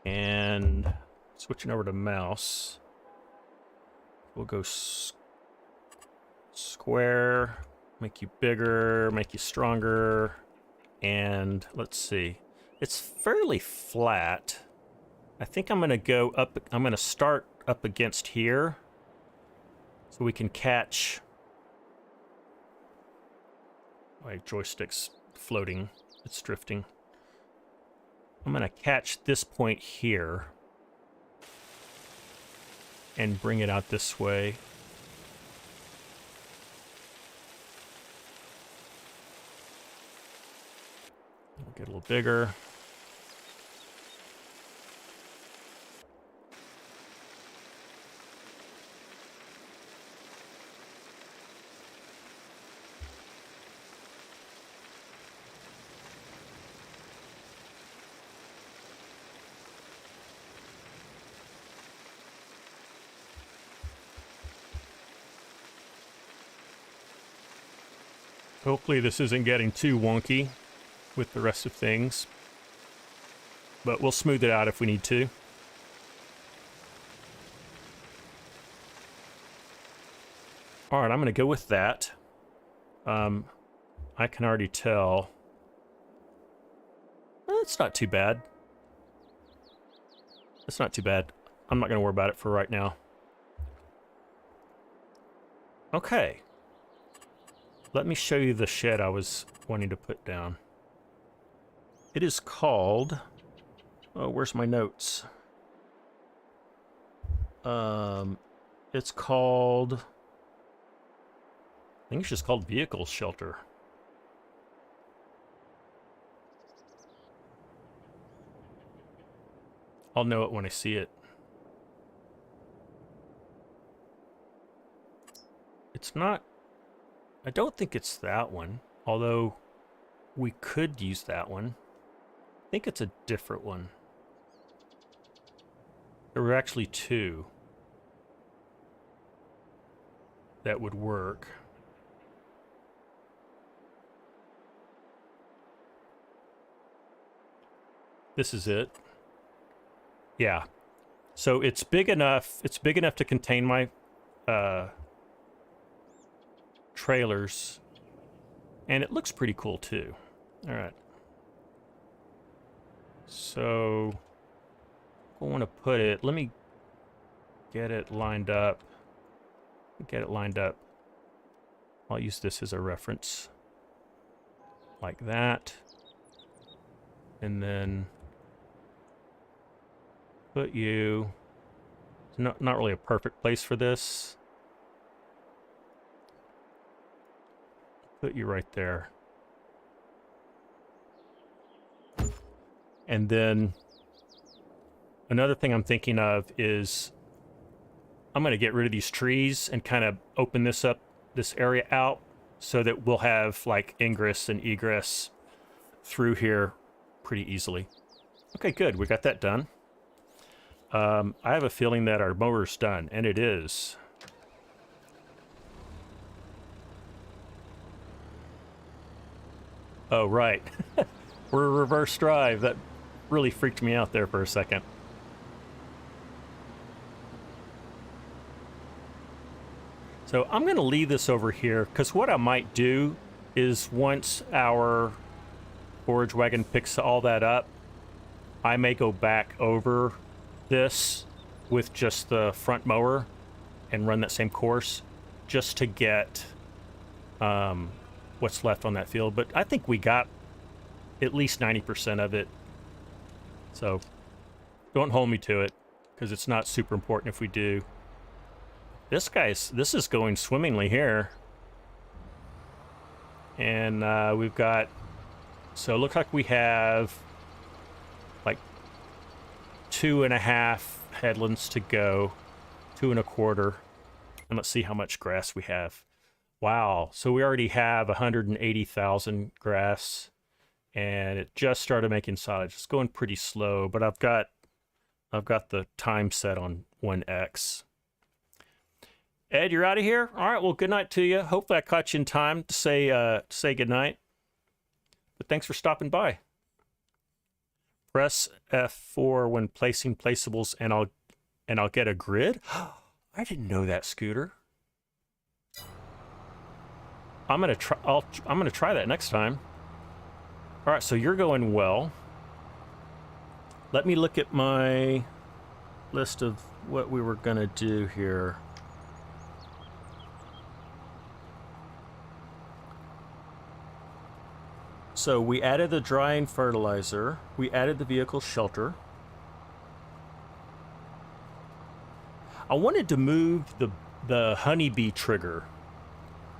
[SPEAKER 1] And switching over to mouse, we'll go square, make you bigger, make you stronger, and let's see. It's fairly flat. I think I'm going to go up, I'm going to start up against here so we can catch... My joystick's floating, it's drifting. I'm going to catch this point here and bring it out this way. We'll get a little bigger. Hopefully this isn't getting too wonky with the rest of things, but we'll smooth it out if we need to. All right, I'm going to go with that. I can already tell. It's not too bad. It's not too bad. I'm not going to worry about it for right now. Okay. Let me show you the shed I was wanting to put down. It is called... Oh, where's my notes? It's called... I think it's just called Vehicle Shelter. I'll know it when I see it. It's not... I don't think it's that one, although we could use that one. I think it's a different one. There were actually two that would work. This is it. Yeah. So it's big enough to contain my trailers. And it looks pretty cool too. All right. So I want to put it, let me get it lined up. Get it lined up. I'll use this as a reference. Like that. And then put you, it's not really a perfect place for this. Put you right there. And then another thing I'm thinking of is I'm going to get rid of these trees and kind of open this up, this area out, so that we'll have like ingress and egress through here pretty easily. Okay, good. We got that done. I have a feeling that our mower's done, and it is. Oh, right. We're reverse drive. That really freaked me out there for a second. So I'm going to leave this over here, because what I might do is once our Forage Wagon picks all that up, I may go back over this with just the front mower and run that same course just to get what's left on that field. But I think we got at least 90% of it. So don't hold me to it, because it's not super important if we do. This is going swimmingly here. And we've got, so it looks like we have like 2.5 headlands to go, 2.25. And let's see how much grass we have. Wow, so we already have 180,000 grass, and it just started making silage. It's going pretty slow, but I've got the time set on 1x. Ed, you're out of here? All right, well, good night to you. Hopefully I caught you in time to say good night. But thanks for stopping by. Press F4 when placing placeables, and I'll get a grid. I didn't know that, Scooter. I'm gonna try that next time. All right, so you're going well. Let me look at my list of what we were gonna do here. So we added the drying fertilizer. We added the vehicle shelter. I wanted to move the honeybee trigger,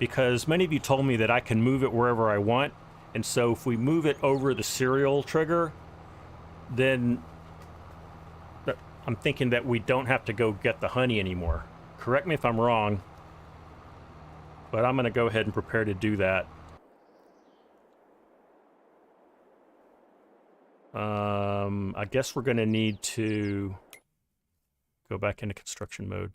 [SPEAKER 1] because many of you told me that I can move it wherever I want. And so if we move it over the serial trigger, then I'm thinking that we don't have to go get the honey anymore. Correct me if I'm wrong, but I'm going to go ahead and prepare to do that. I guess we're going to need to go back into construction mode.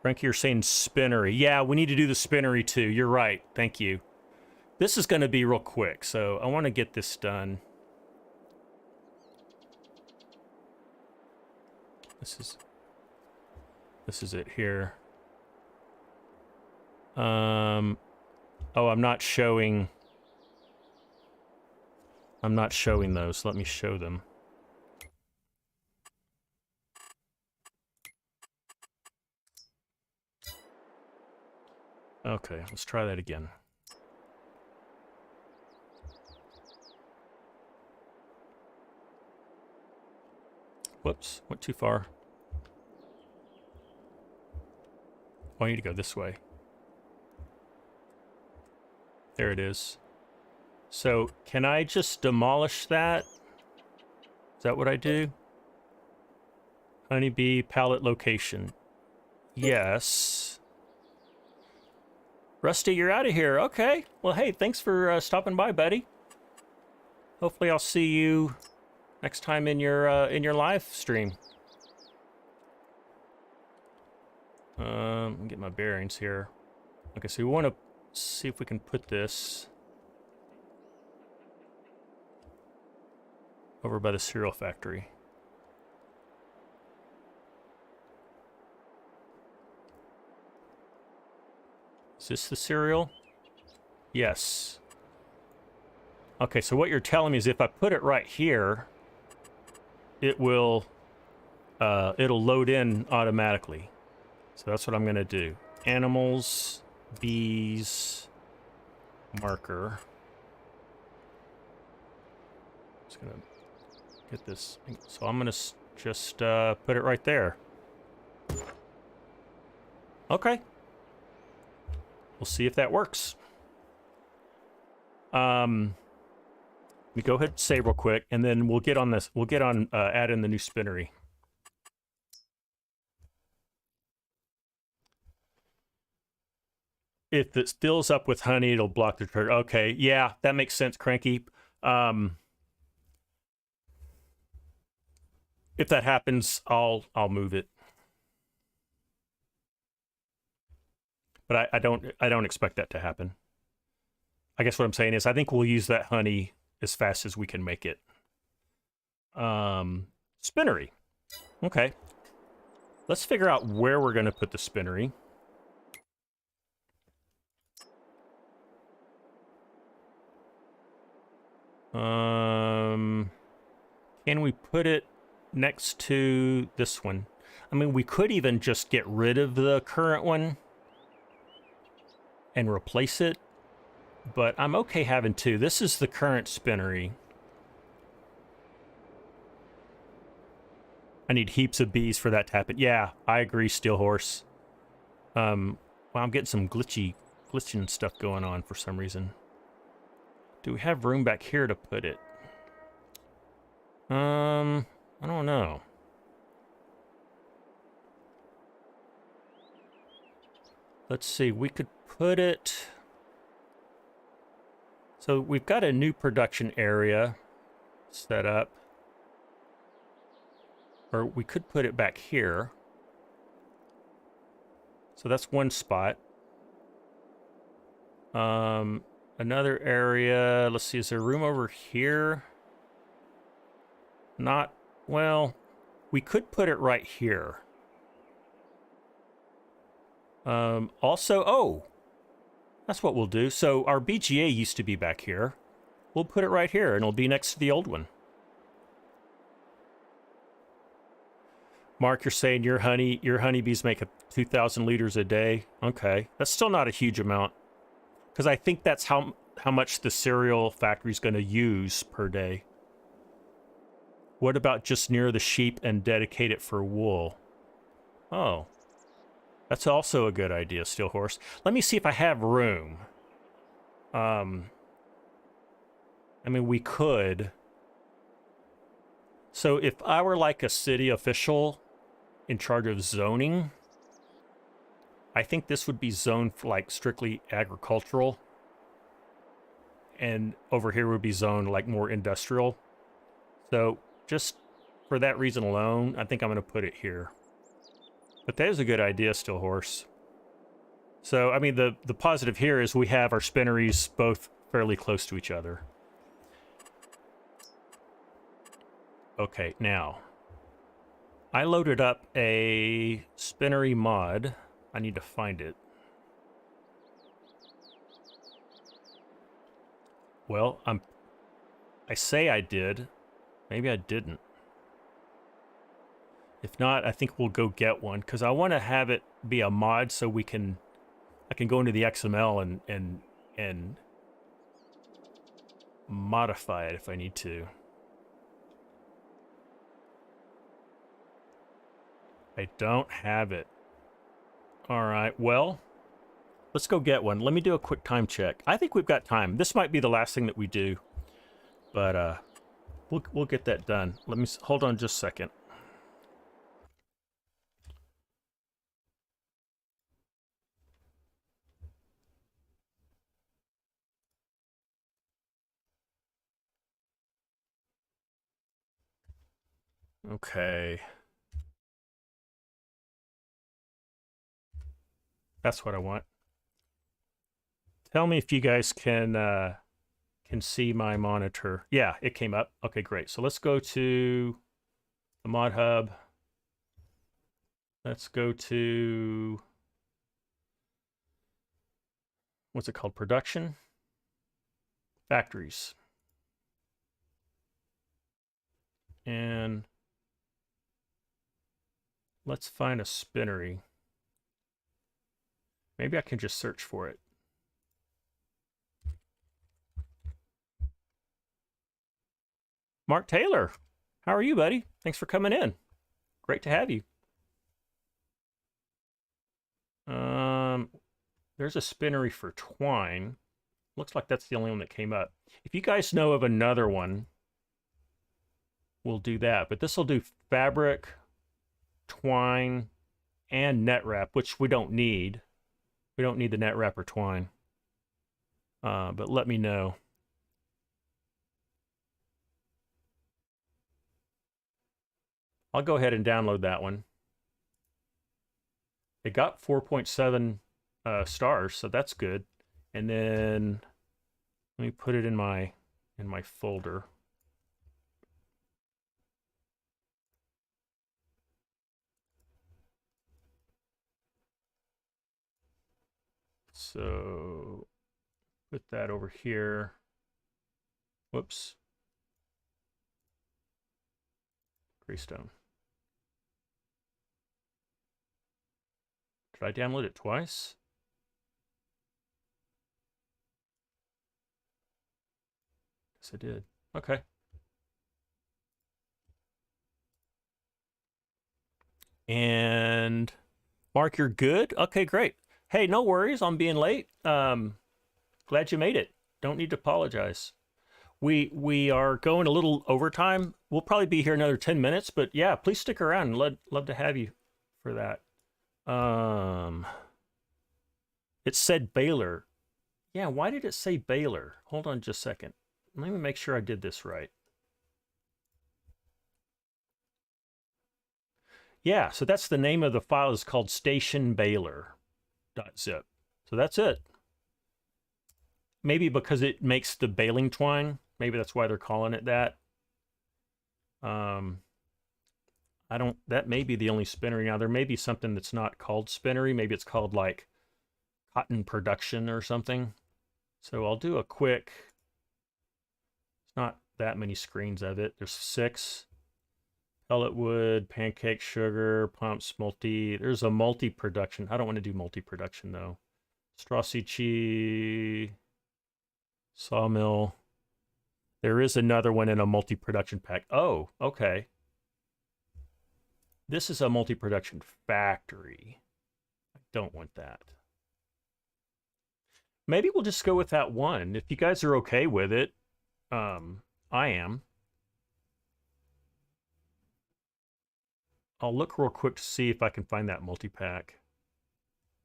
[SPEAKER 1] Frankie, you're saying spinnery. Yeah, we need to do the spinnery too. You're right. Thank you. This is going to be real quick, so I want to get this done. This is it here. Oh, I'm not showing those. Let me show them. Okay, let's try that again. Whoops, went too far. Oh, I need to go this way. There it is. So, can I just demolish that? Is that what I do? Honeybee pallet location. Yes. Rusty, you're out of here. Okay. Well, hey, thanks for stopping by, buddy. Hopefully I'll see you next time in your live stream. Let me get my bearings here. Okay, so we want to see if we can put this over by the cereal factory. Is this the cereal? Yes. Okay, so what you're telling me is if I put it right here, it will, it'll load in automatically. So that's what I'm gonna do. Animals, bees, marker. Just gonna get this. So I'm gonna just put it right there. Okay. We'll see if that works. Let me go ahead and save real quick, and then we'll get on this. We'll get on add in the new spinnery. If it fills up with honey, it'll block the trigger. Okay, yeah, that makes sense, Cranky. If that happens, I'll move it. But I don't expect that to happen. I guess what I'm saying is I think we'll use that honey as fast as we can make it. Spinnery. Okay. Let's figure out where we're going to put the spinnery. Can we put it next to this one? I mean, we could even just get rid of the current one and replace it, but I'm okay having two. This is the current spinnery. I need heaps of bees for that to happen. Yeah, I agree, Steel Horse. Well, I'm getting some glitching stuff going on for some reason. Do we have room back here to put it? I don't know. Let's see, we could put it... So we've got a new production area set up. Or we could put it back here. So that's one spot. Another area, let's see, is there room over here? Not, well, we could put it right here. Also, oh, that's what we'll do. So our BGA used to be back here. We'll put it right here and it'll be next to the old one. Mark, you're saying your honeybees make 2,000 liters a day. Okay, that's still not a huge amount, because I think that's how much the cereal factory is going to use per day. What about just near the sheep and dedicate it for wool? Oh, that's also a good idea, Steel Horse. Let me see if I have room. I mean, we could. So if I were like a city official in charge of zoning, I think this would be zoned for like strictly agricultural. And over here would be zoned like more industrial. So just for that reason alone, I think I'm going to put it here. But that is a good idea, Steel Horse. So, I mean, the positive here is we have our spinneries both fairly close to each other. Okay, now, I loaded up a spinnery mod. I need to find it. Well, I say I did. Maybe I didn't. If not, I think we'll go get one, because I want to have it be a mod so I can go into the XML and modify it if I need to. I don't have it. All right, well, let's go get one. Let me do a quick time check. I think we've got time. This might be the last thing that we do, but we'll get that done. Let me hold on just a second. Okay. That's what I want. Tell me if you guys can see my monitor. Yeah, it came up. Okay, great. So let's go to the mod hub. Let's go to what's it called? Production. Factories. And let's find a spinnery. Maybe I can just search for it. Mark Taylor, how are you, buddy? Thanks for coming in. Great to have you. There's a spinnery for twine. Looks like that's the only one that came up. If you guys know of another one, we'll do that. But this will do fabric, twine, and net wrap, which we don't need. We don't need the net wrap or twine. But let me know. I'll go ahead and download that one. It got 4.7 stars, so that's good. And then let me put it in my folder. So put that over here. Whoops. Graystone. Did I download it twice? Yes, I did. Okay. And Mark, you're good? Okay, great. Hey, no worries on being late. Glad you made it. Don't need to apologize. We are going a little overtime. We'll probably be here another 10 minutes, but yeah, please stick around. Love to have you for that. It said Baylor. Yeah, why did it say Baylor? Hold on just a second. Let me make sure I did this right. Yeah, so that's the name of the file is called stationbaylor.zip. So that's it. Maybe because it makes the baling twine. Maybe that's why they're calling it that. That may be the only spinnery. Now, there may be something that's not called spinnery. Maybe it's called like cotton production or something. So I'll do a quick, it's not that many screens of it. There's 6. Pellet wood, pancake sugar, pumps, multi. There's a multi-production. I don't want to do multi-production though. Straussici, sawmill. There is another one in a multi-production pack. Oh, okay. This is a multi-production factory. I don't want that. Maybe we'll just go with that one. If you guys are okay with it, I am. I'll look real quick to see if I can find that multi-pack.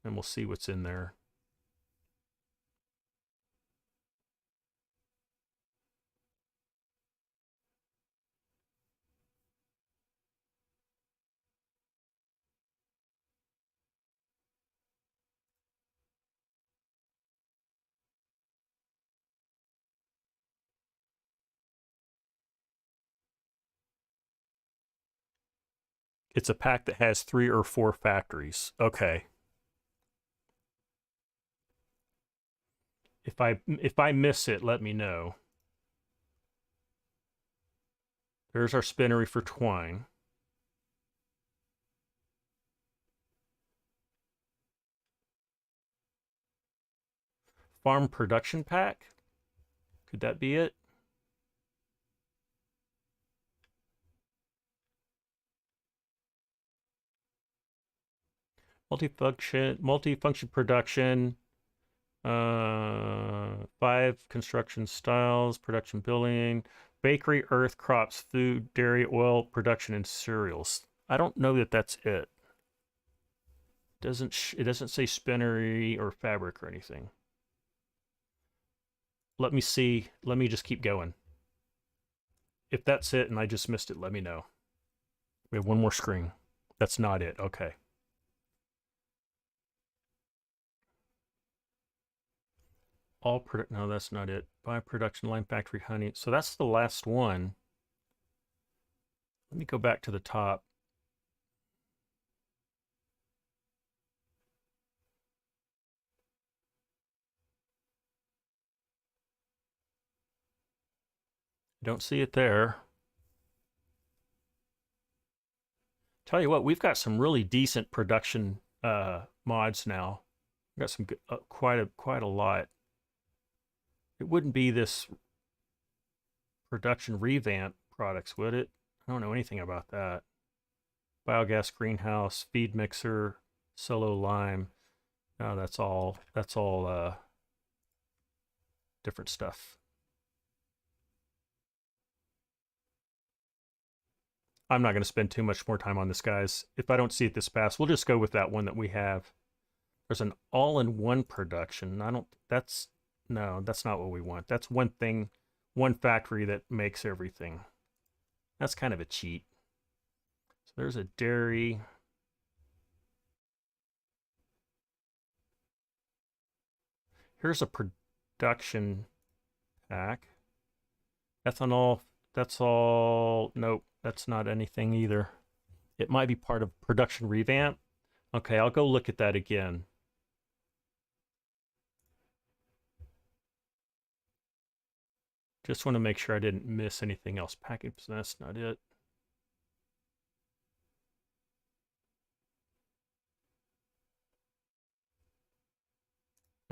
[SPEAKER 1] And we'll see what's in there. It's a pack that has 3 or 4 factories. Okay. If I miss it, let me know. There's our spinnery for twine. Farm production pack? Could that be it? Multifunction production. 5 construction styles, production building, bakery, earth, crops, food, dairy, oil, production, and cereals. I don't know that that's it. It doesn't say spinnery or fabric or anything. Let me see. Let me just keep going. If that's it and I just missed it, let me know. We have one more screen. That's not it. Okay. No, that's not it. By production line, factory, honey. So that's the last one. Let me go back to the top. I don't see it there. Tell you what, we've got some really decent production mods now. We've got some quite a lot. It wouldn't be this production revamp products, would it? I don't know anything about that. Biogas greenhouse, feed mixer, solo lime. No, that's all different stuff. I'm not going to spend too much more time on this, guys. If I don't see it this fast, we'll just go with that one that we have. There's an all-in-one production. That's not what we want. That's one thing, one factory that makes everything. That's kind of a cheat. So there's a dairy. Here's a production pack. Ethanol, that's all, nope. That's not anything either. It might be part of production revamp. Okay, I'll go look at that again. Just want to make sure I didn't miss anything else. Package, that's not it.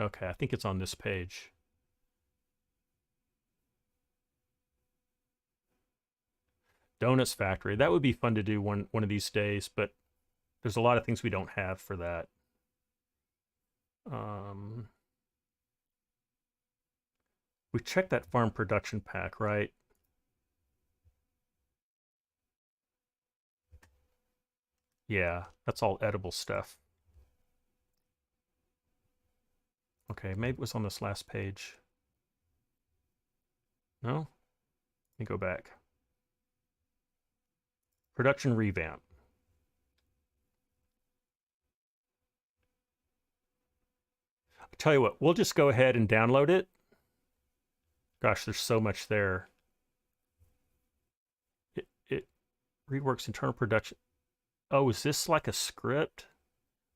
[SPEAKER 1] Okay, I think it's on this page. Donuts factory. That would be fun to do one of these days, but there's a lot of things we don't have for that. We checked that farm production pack, right? Yeah, that's all edible stuff. Okay, maybe it was on this last page. No? Let me go back. Production revamp. I'll tell you what, we'll just go ahead and download it. Gosh, there's so much there. It reworks internal production. Oh, is this like a script?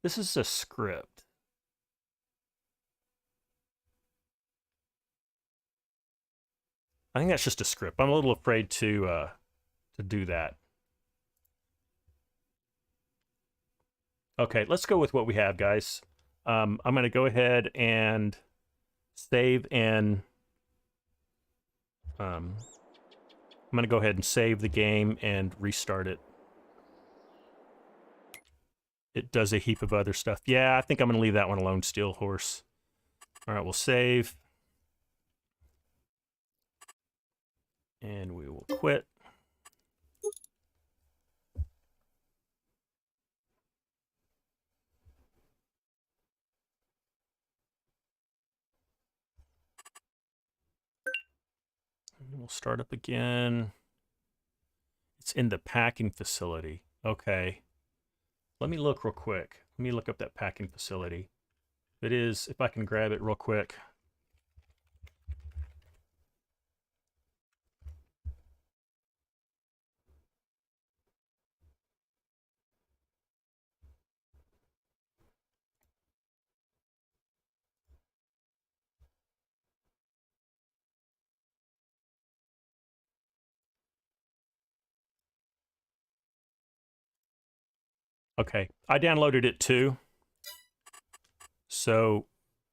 [SPEAKER 1] This is a script. I think that's just a script. I'm a little afraid to do that. Okay, let's go with what we have, guys. I'm going to go ahead and save and I'm going to go ahead and save the game and restart it. It does a heap of other stuff. Yeah, I think I'm going to leave that one alone, Steel Horse. All right, we'll save. And we will quit. And we'll start up again. It's in the packing facility. Okay. Let me look real quick. Let me look up that packing facility. It is, if I can grab it real quick. Okay, I downloaded it too. So,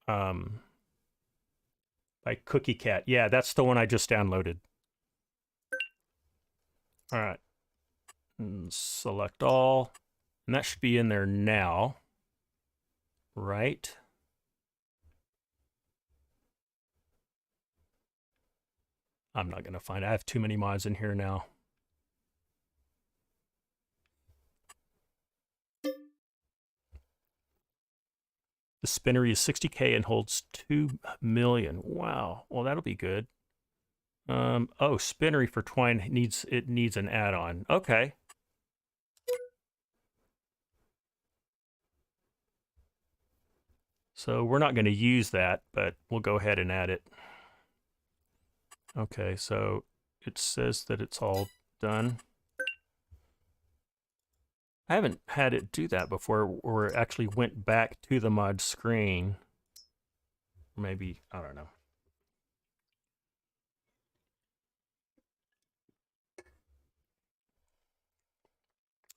[SPEAKER 1] by Cookie Cat. Yeah, that's the one I just downloaded. All right. And select all. And that should be in there now. Right. I'm not going to find it. I have too many mods in here now. The spinnery is 60K and holds 2 million. Wow. Well, that'll be good. Oh, spinnery for twine needs an add-on. Okay. So we're not going to use that, but we'll go ahead and add it. Okay, so it says that it's all done. I haven't had it do that before, or it actually went back to the mod screen. Maybe, I don't know.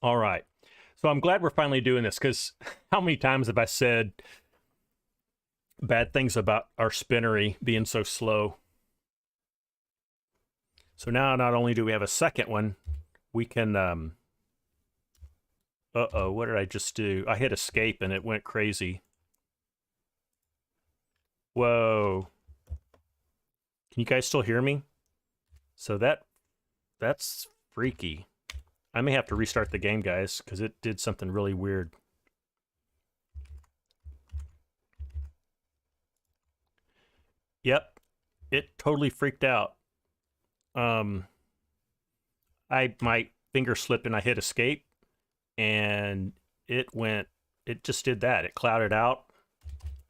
[SPEAKER 1] All right. So I'm glad we're finally doing this, because how many times have I said bad things about our spinnery being so slow? So now not only do we have a second one, we can... Uh-oh, what did I just do? I hit escape and it went crazy. Whoa. Can you guys still hear me? So that's freaky. I may have to restart the game, guys, because it did something really weird. Yep, it totally freaked out. My finger slipped and I hit escape, and it just did that. It clouded out,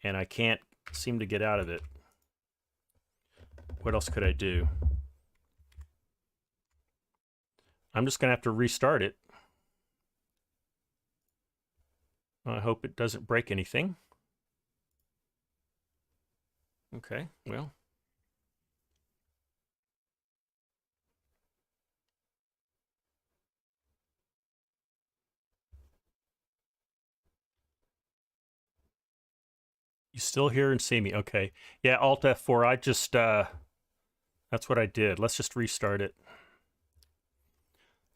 [SPEAKER 1] and I can't seem to get out of it. What else could I do? I'm just gonna have to restart it. I hope it doesn't break anything. Okay, well. You still hear and see me? Okay. Yeah, Alt F4. I just, that's what I did. Let's just restart it.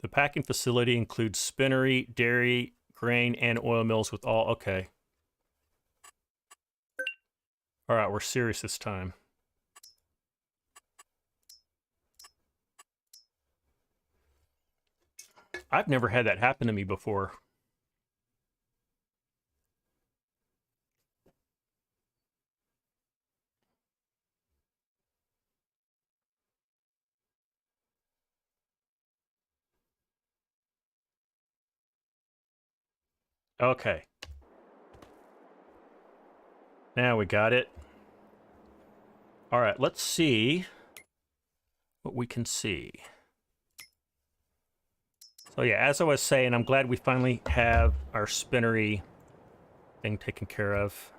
[SPEAKER 1] The packing facility includes spinnery, dairy, grain, and oil mills with all... Okay. All right, we're serious this time. I've never had that happen to me before. Okay. Now we got it. All right, let's see what we can see. So yeah, as I was saying, I'm glad we finally have our spinnery thing taken care of.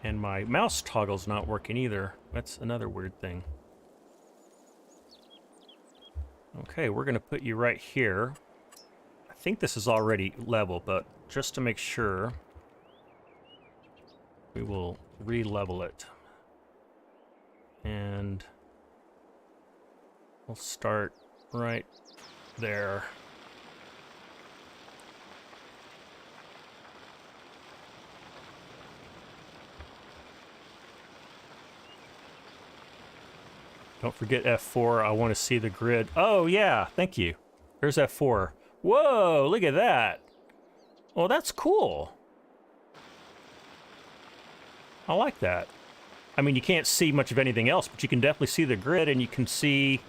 [SPEAKER 1] And my mouse toggle's not working either. That's another weird thing. Okay, we're gonna put you right here. I think this is already level, but just to make sure, we will re-level it. And we'll start right there. Don't forget F4. I want to see the grid. Oh, yeah. Thank you. There's F4. Whoa, look at that. Well, that's cool. I like that. I mean, you can't see much of anything else, but you can definitely see the grid, and you can see,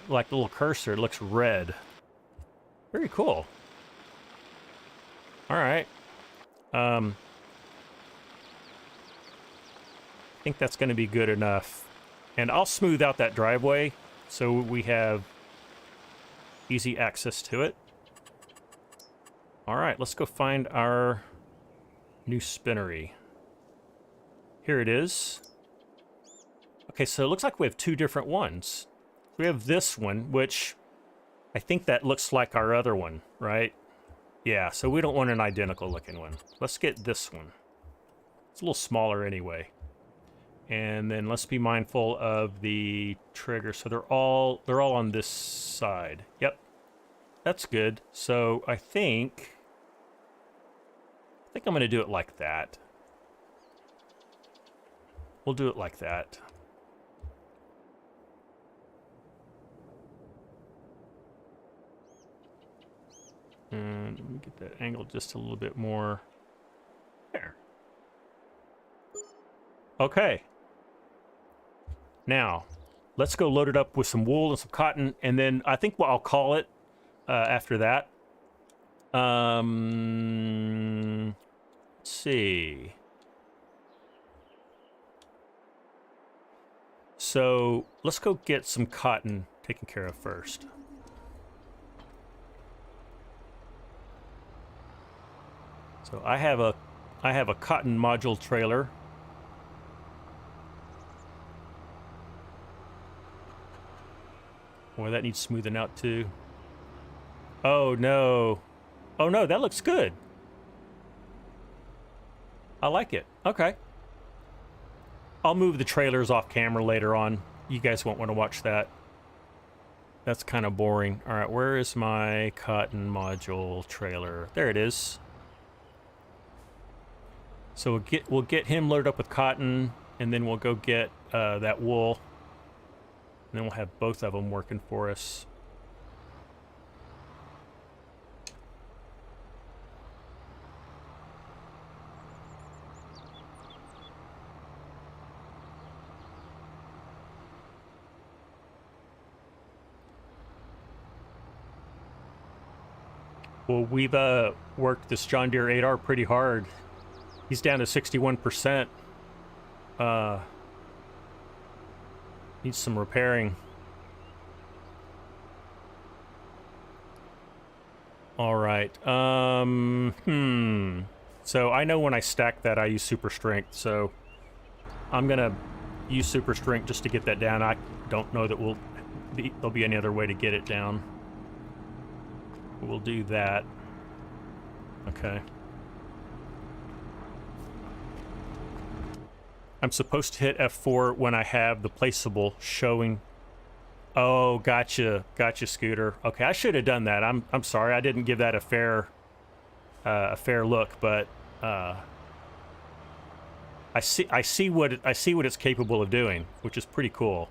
[SPEAKER 1] like, the little cursor. It looks red. Very cool. All right. I think that's going to be good enough. And I'll smooth out that driveway so we have easy access to it. All right, let's go find our new spinnery. Here it is. Okay, so it looks like we have two different ones. We have this one, which I think that looks like our other one, right? Yeah, so we don't want an identical looking one. Let's get this one. It's a little smaller anyway. And then let's be mindful of the trigger. So they're all on this side. Yep. That's good. So I think I'm going to do it like that. We'll do it like that. And let me get that angle just a little bit more. There. Okay. Now, let's go load it up with some wool and some cotton, and then I think what I'll call it after that. Let's see. So let's go get some cotton taken care of first. So I have a cotton module trailer. Boy, that needs smoothing out too. Oh no. Oh no, that looks good. I like it. Okay. I'll move the trailers off camera later on. You guys won't want to watch that. That's kind of boring. All right, where is my cotton module trailer? There it is. So we'll get him loaded up with cotton, and then we'll go get that wool. And then we'll have both of them working for us. Well, we've worked this John Deere 8R pretty hard. He's down to 61%. Needs some repairing. All right. So I know when I stack that, I use super strength. So I'm gonna use super strength just to get that down. I don't know that there'll be any other way to get it down. We'll do that. Okay. I'm supposed to hit F4 when I have the placeable showing. Oh, gotcha. Gotcha, Scooter. Okay, I should have done that. I'm sorry. I didn't give that a fair look, but I see what it's capable of doing, which is pretty cool.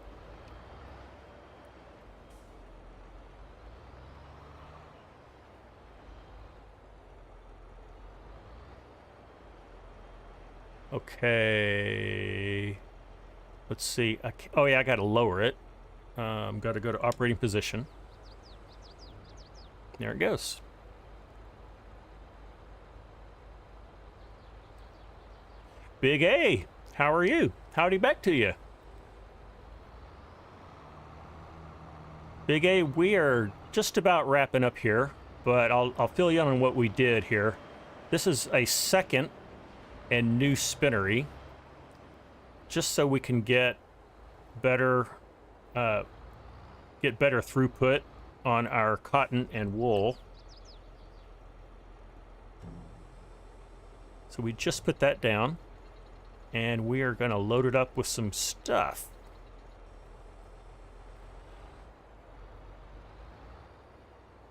[SPEAKER 1] Okay. Let's see. Oh yeah, I got to lower it. Got to go to operating position. There it goes. Big A, how are you? Howdy back to you. Big A, we are just about wrapping up here, but I'll fill you in on what we did here. This is a second and new spinnery, just so we can get better throughput on our cotton and wool. So we just put that down, and we are going to load it up with some stuff.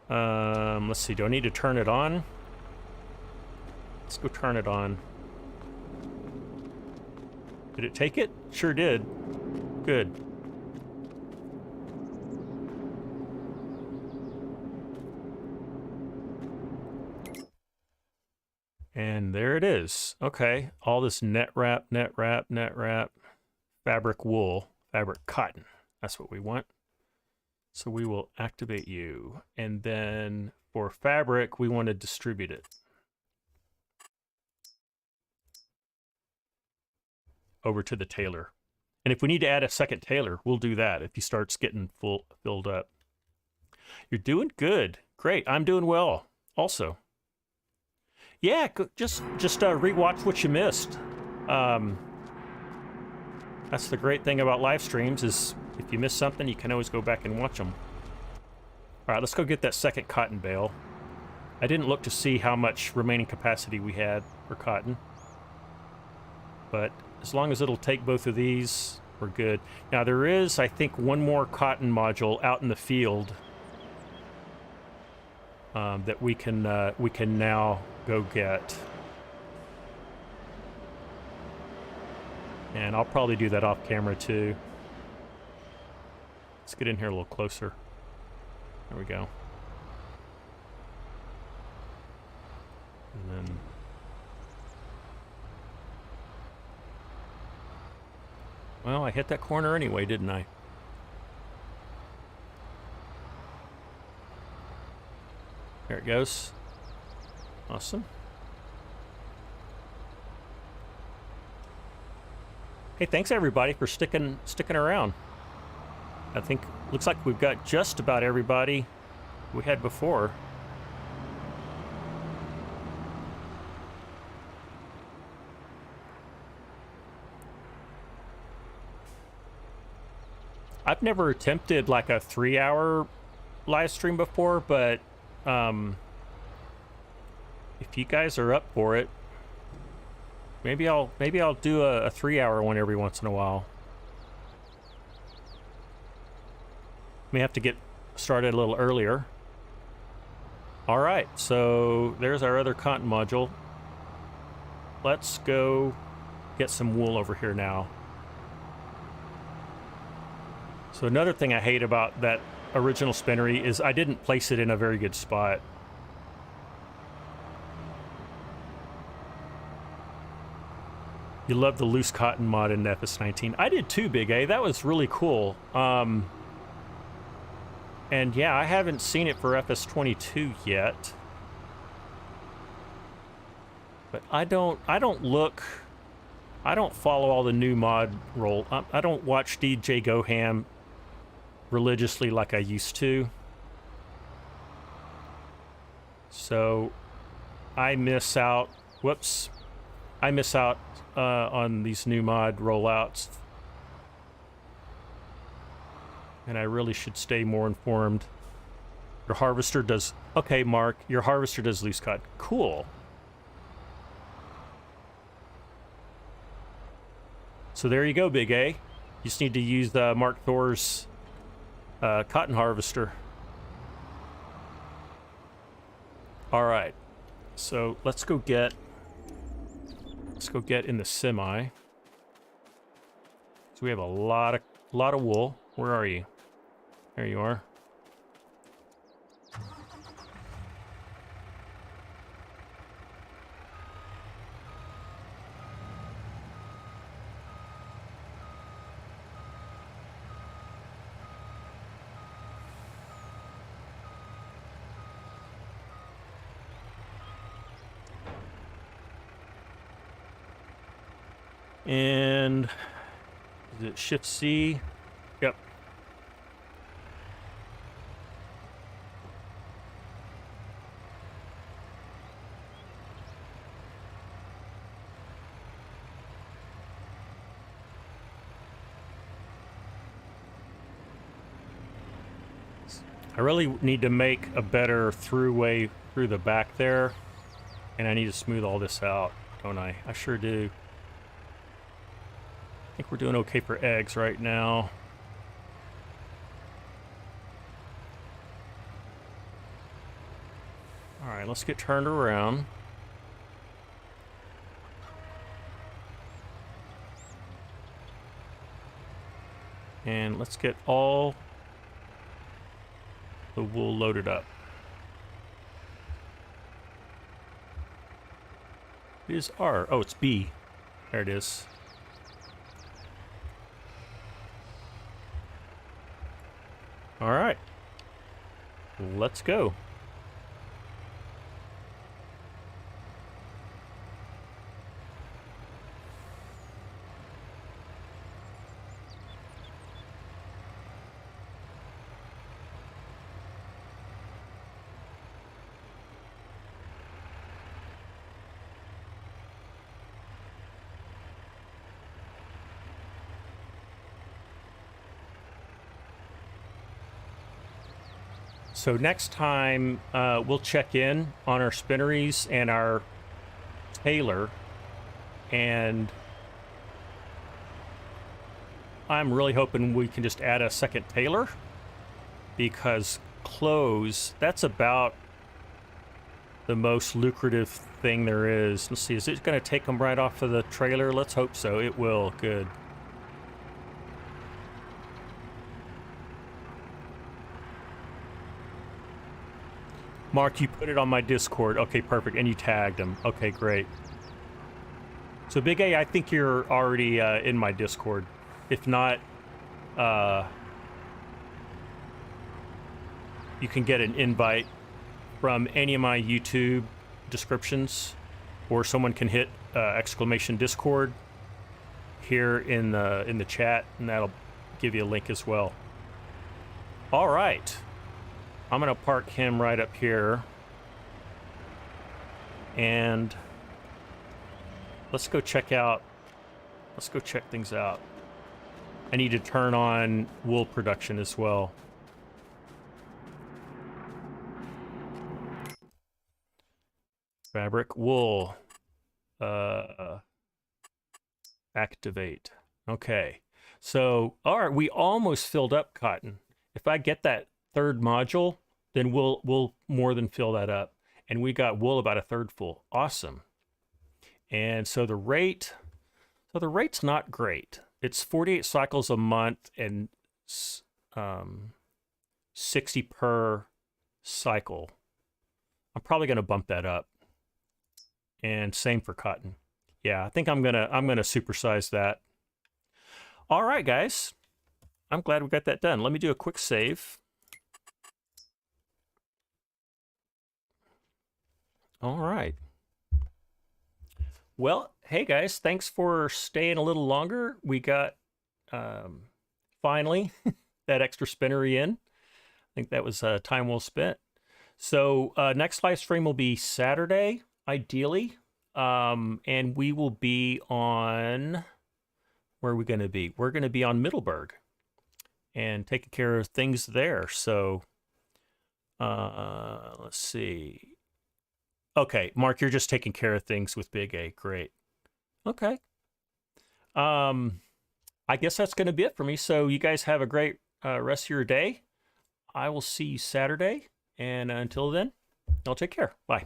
[SPEAKER 1] Let's see, do I need to turn it on? Let's go turn it on. Did it take it? Sure did. Good. And there it is. Okay, all this net wrap, fabric wool, fabric cotton. That's what we want. So we will activate you. And then for fabric, we want to distribute it over to the tailor. And if we need to add a second tailor, we'll do that if he starts getting filled up. You're doing good. Great. I'm doing well also. Yeah, just rewatch what you missed. That's the great thing about live streams is if you miss something, you can always go back and watch them. All right, let's go get that second cotton bale. I didn't look to see how much remaining capacity we had for cotton, but as long as it'll take both of these, we're good. Now there is, I think, one more cotton module out in the field that we can now go get. And I'll probably do that off camera too. Let's get in here a little closer. There we go. And then well, I hit that corner anyway, didn't I? There it goes. Awesome. Hey, thanks everybody for sticking around. I think looks like we've got just about everybody we had before. I've never attempted like a 3-hour live stream before, but if you guys are up for it, maybe I'll do a 3-hour one every once in a while. May have to get started a little earlier. All right, so there's our other cotton module. Let's go get some wool over here now. So another thing I hate about that original spinnery is I didn't place it in a very good spot. You love the loose cotton mod in FS19. I did too, Big A. That was really cool. And yeah, I haven't seen it for FS22 yet. But I don't follow all the new mod roll. I don't watch DJ Goham religiously like I used to. So I miss out, whoops. I miss out on these new mod rollouts. And I really should stay more informed. Your harvester does, okay, Mark, your harvester does loose cotton. Cool. So there you go, Big A. You just need to use Mark Thor's cotton harvester. All right, so let's go get in the semi. So we have a lot of wool. Where are you? There you are. And is it Shift C? Yep. I really need to make a better throughway through the back there, and I need to smooth all this out, don't I? I sure do. I think we're doing okay for eggs right now. All right, let's get turned around. And let's get all the wool loaded up. It is R. Oh, it's B. There it is. All right. Let's go. So next time, we'll check in on our spinneries and our tailor, and I'm really hoping we can just add a second tailor, because clothes, that's about the most lucrative thing there is. Let's see, is it going to take them right off of the trailer? Let's hope so. It will. Good. Mark, you put it on my Discord. Okay, perfect. And you tagged him. Okay, great. So, Big A, I think you're already in my Discord. If not, you can get an invite from any of my YouTube descriptions, or someone can hit exclamation Discord here in the chat, and that'll give you a link as well. All right. I'm gonna park him right up here, and let's go check things out. I need to turn on wool production as well. Fabric, wool. Activate. Okay. So, all right, we almost filled up cotton. If I get that third module, then we'll more than fill that up. And we got wool about a third full. Awesome. And so the rate's not great. It's 48 cycles a month and 60 per cycle. I'm probably going to bump that up. And same for cotton. Yeah, I think I'm gonna supersize that. All right, guys. I'm glad we got that done. Let me do a quick save. All right. Well, hey guys, thanks for staying a little longer. We got finally that extra spinnery in. I think that was time well spent. So next live stream will be Saturday, ideally. And we will be on, where are we going to be? We're going to be on Middleburg and taking care of things there. So let's see. Okay, Mark, you're just taking care of things with Big A. Great. Okay. I guess that's going to be it for me. So you guys have a great rest of your day. I will see you Saturday. And until then, y'all take care. Bye.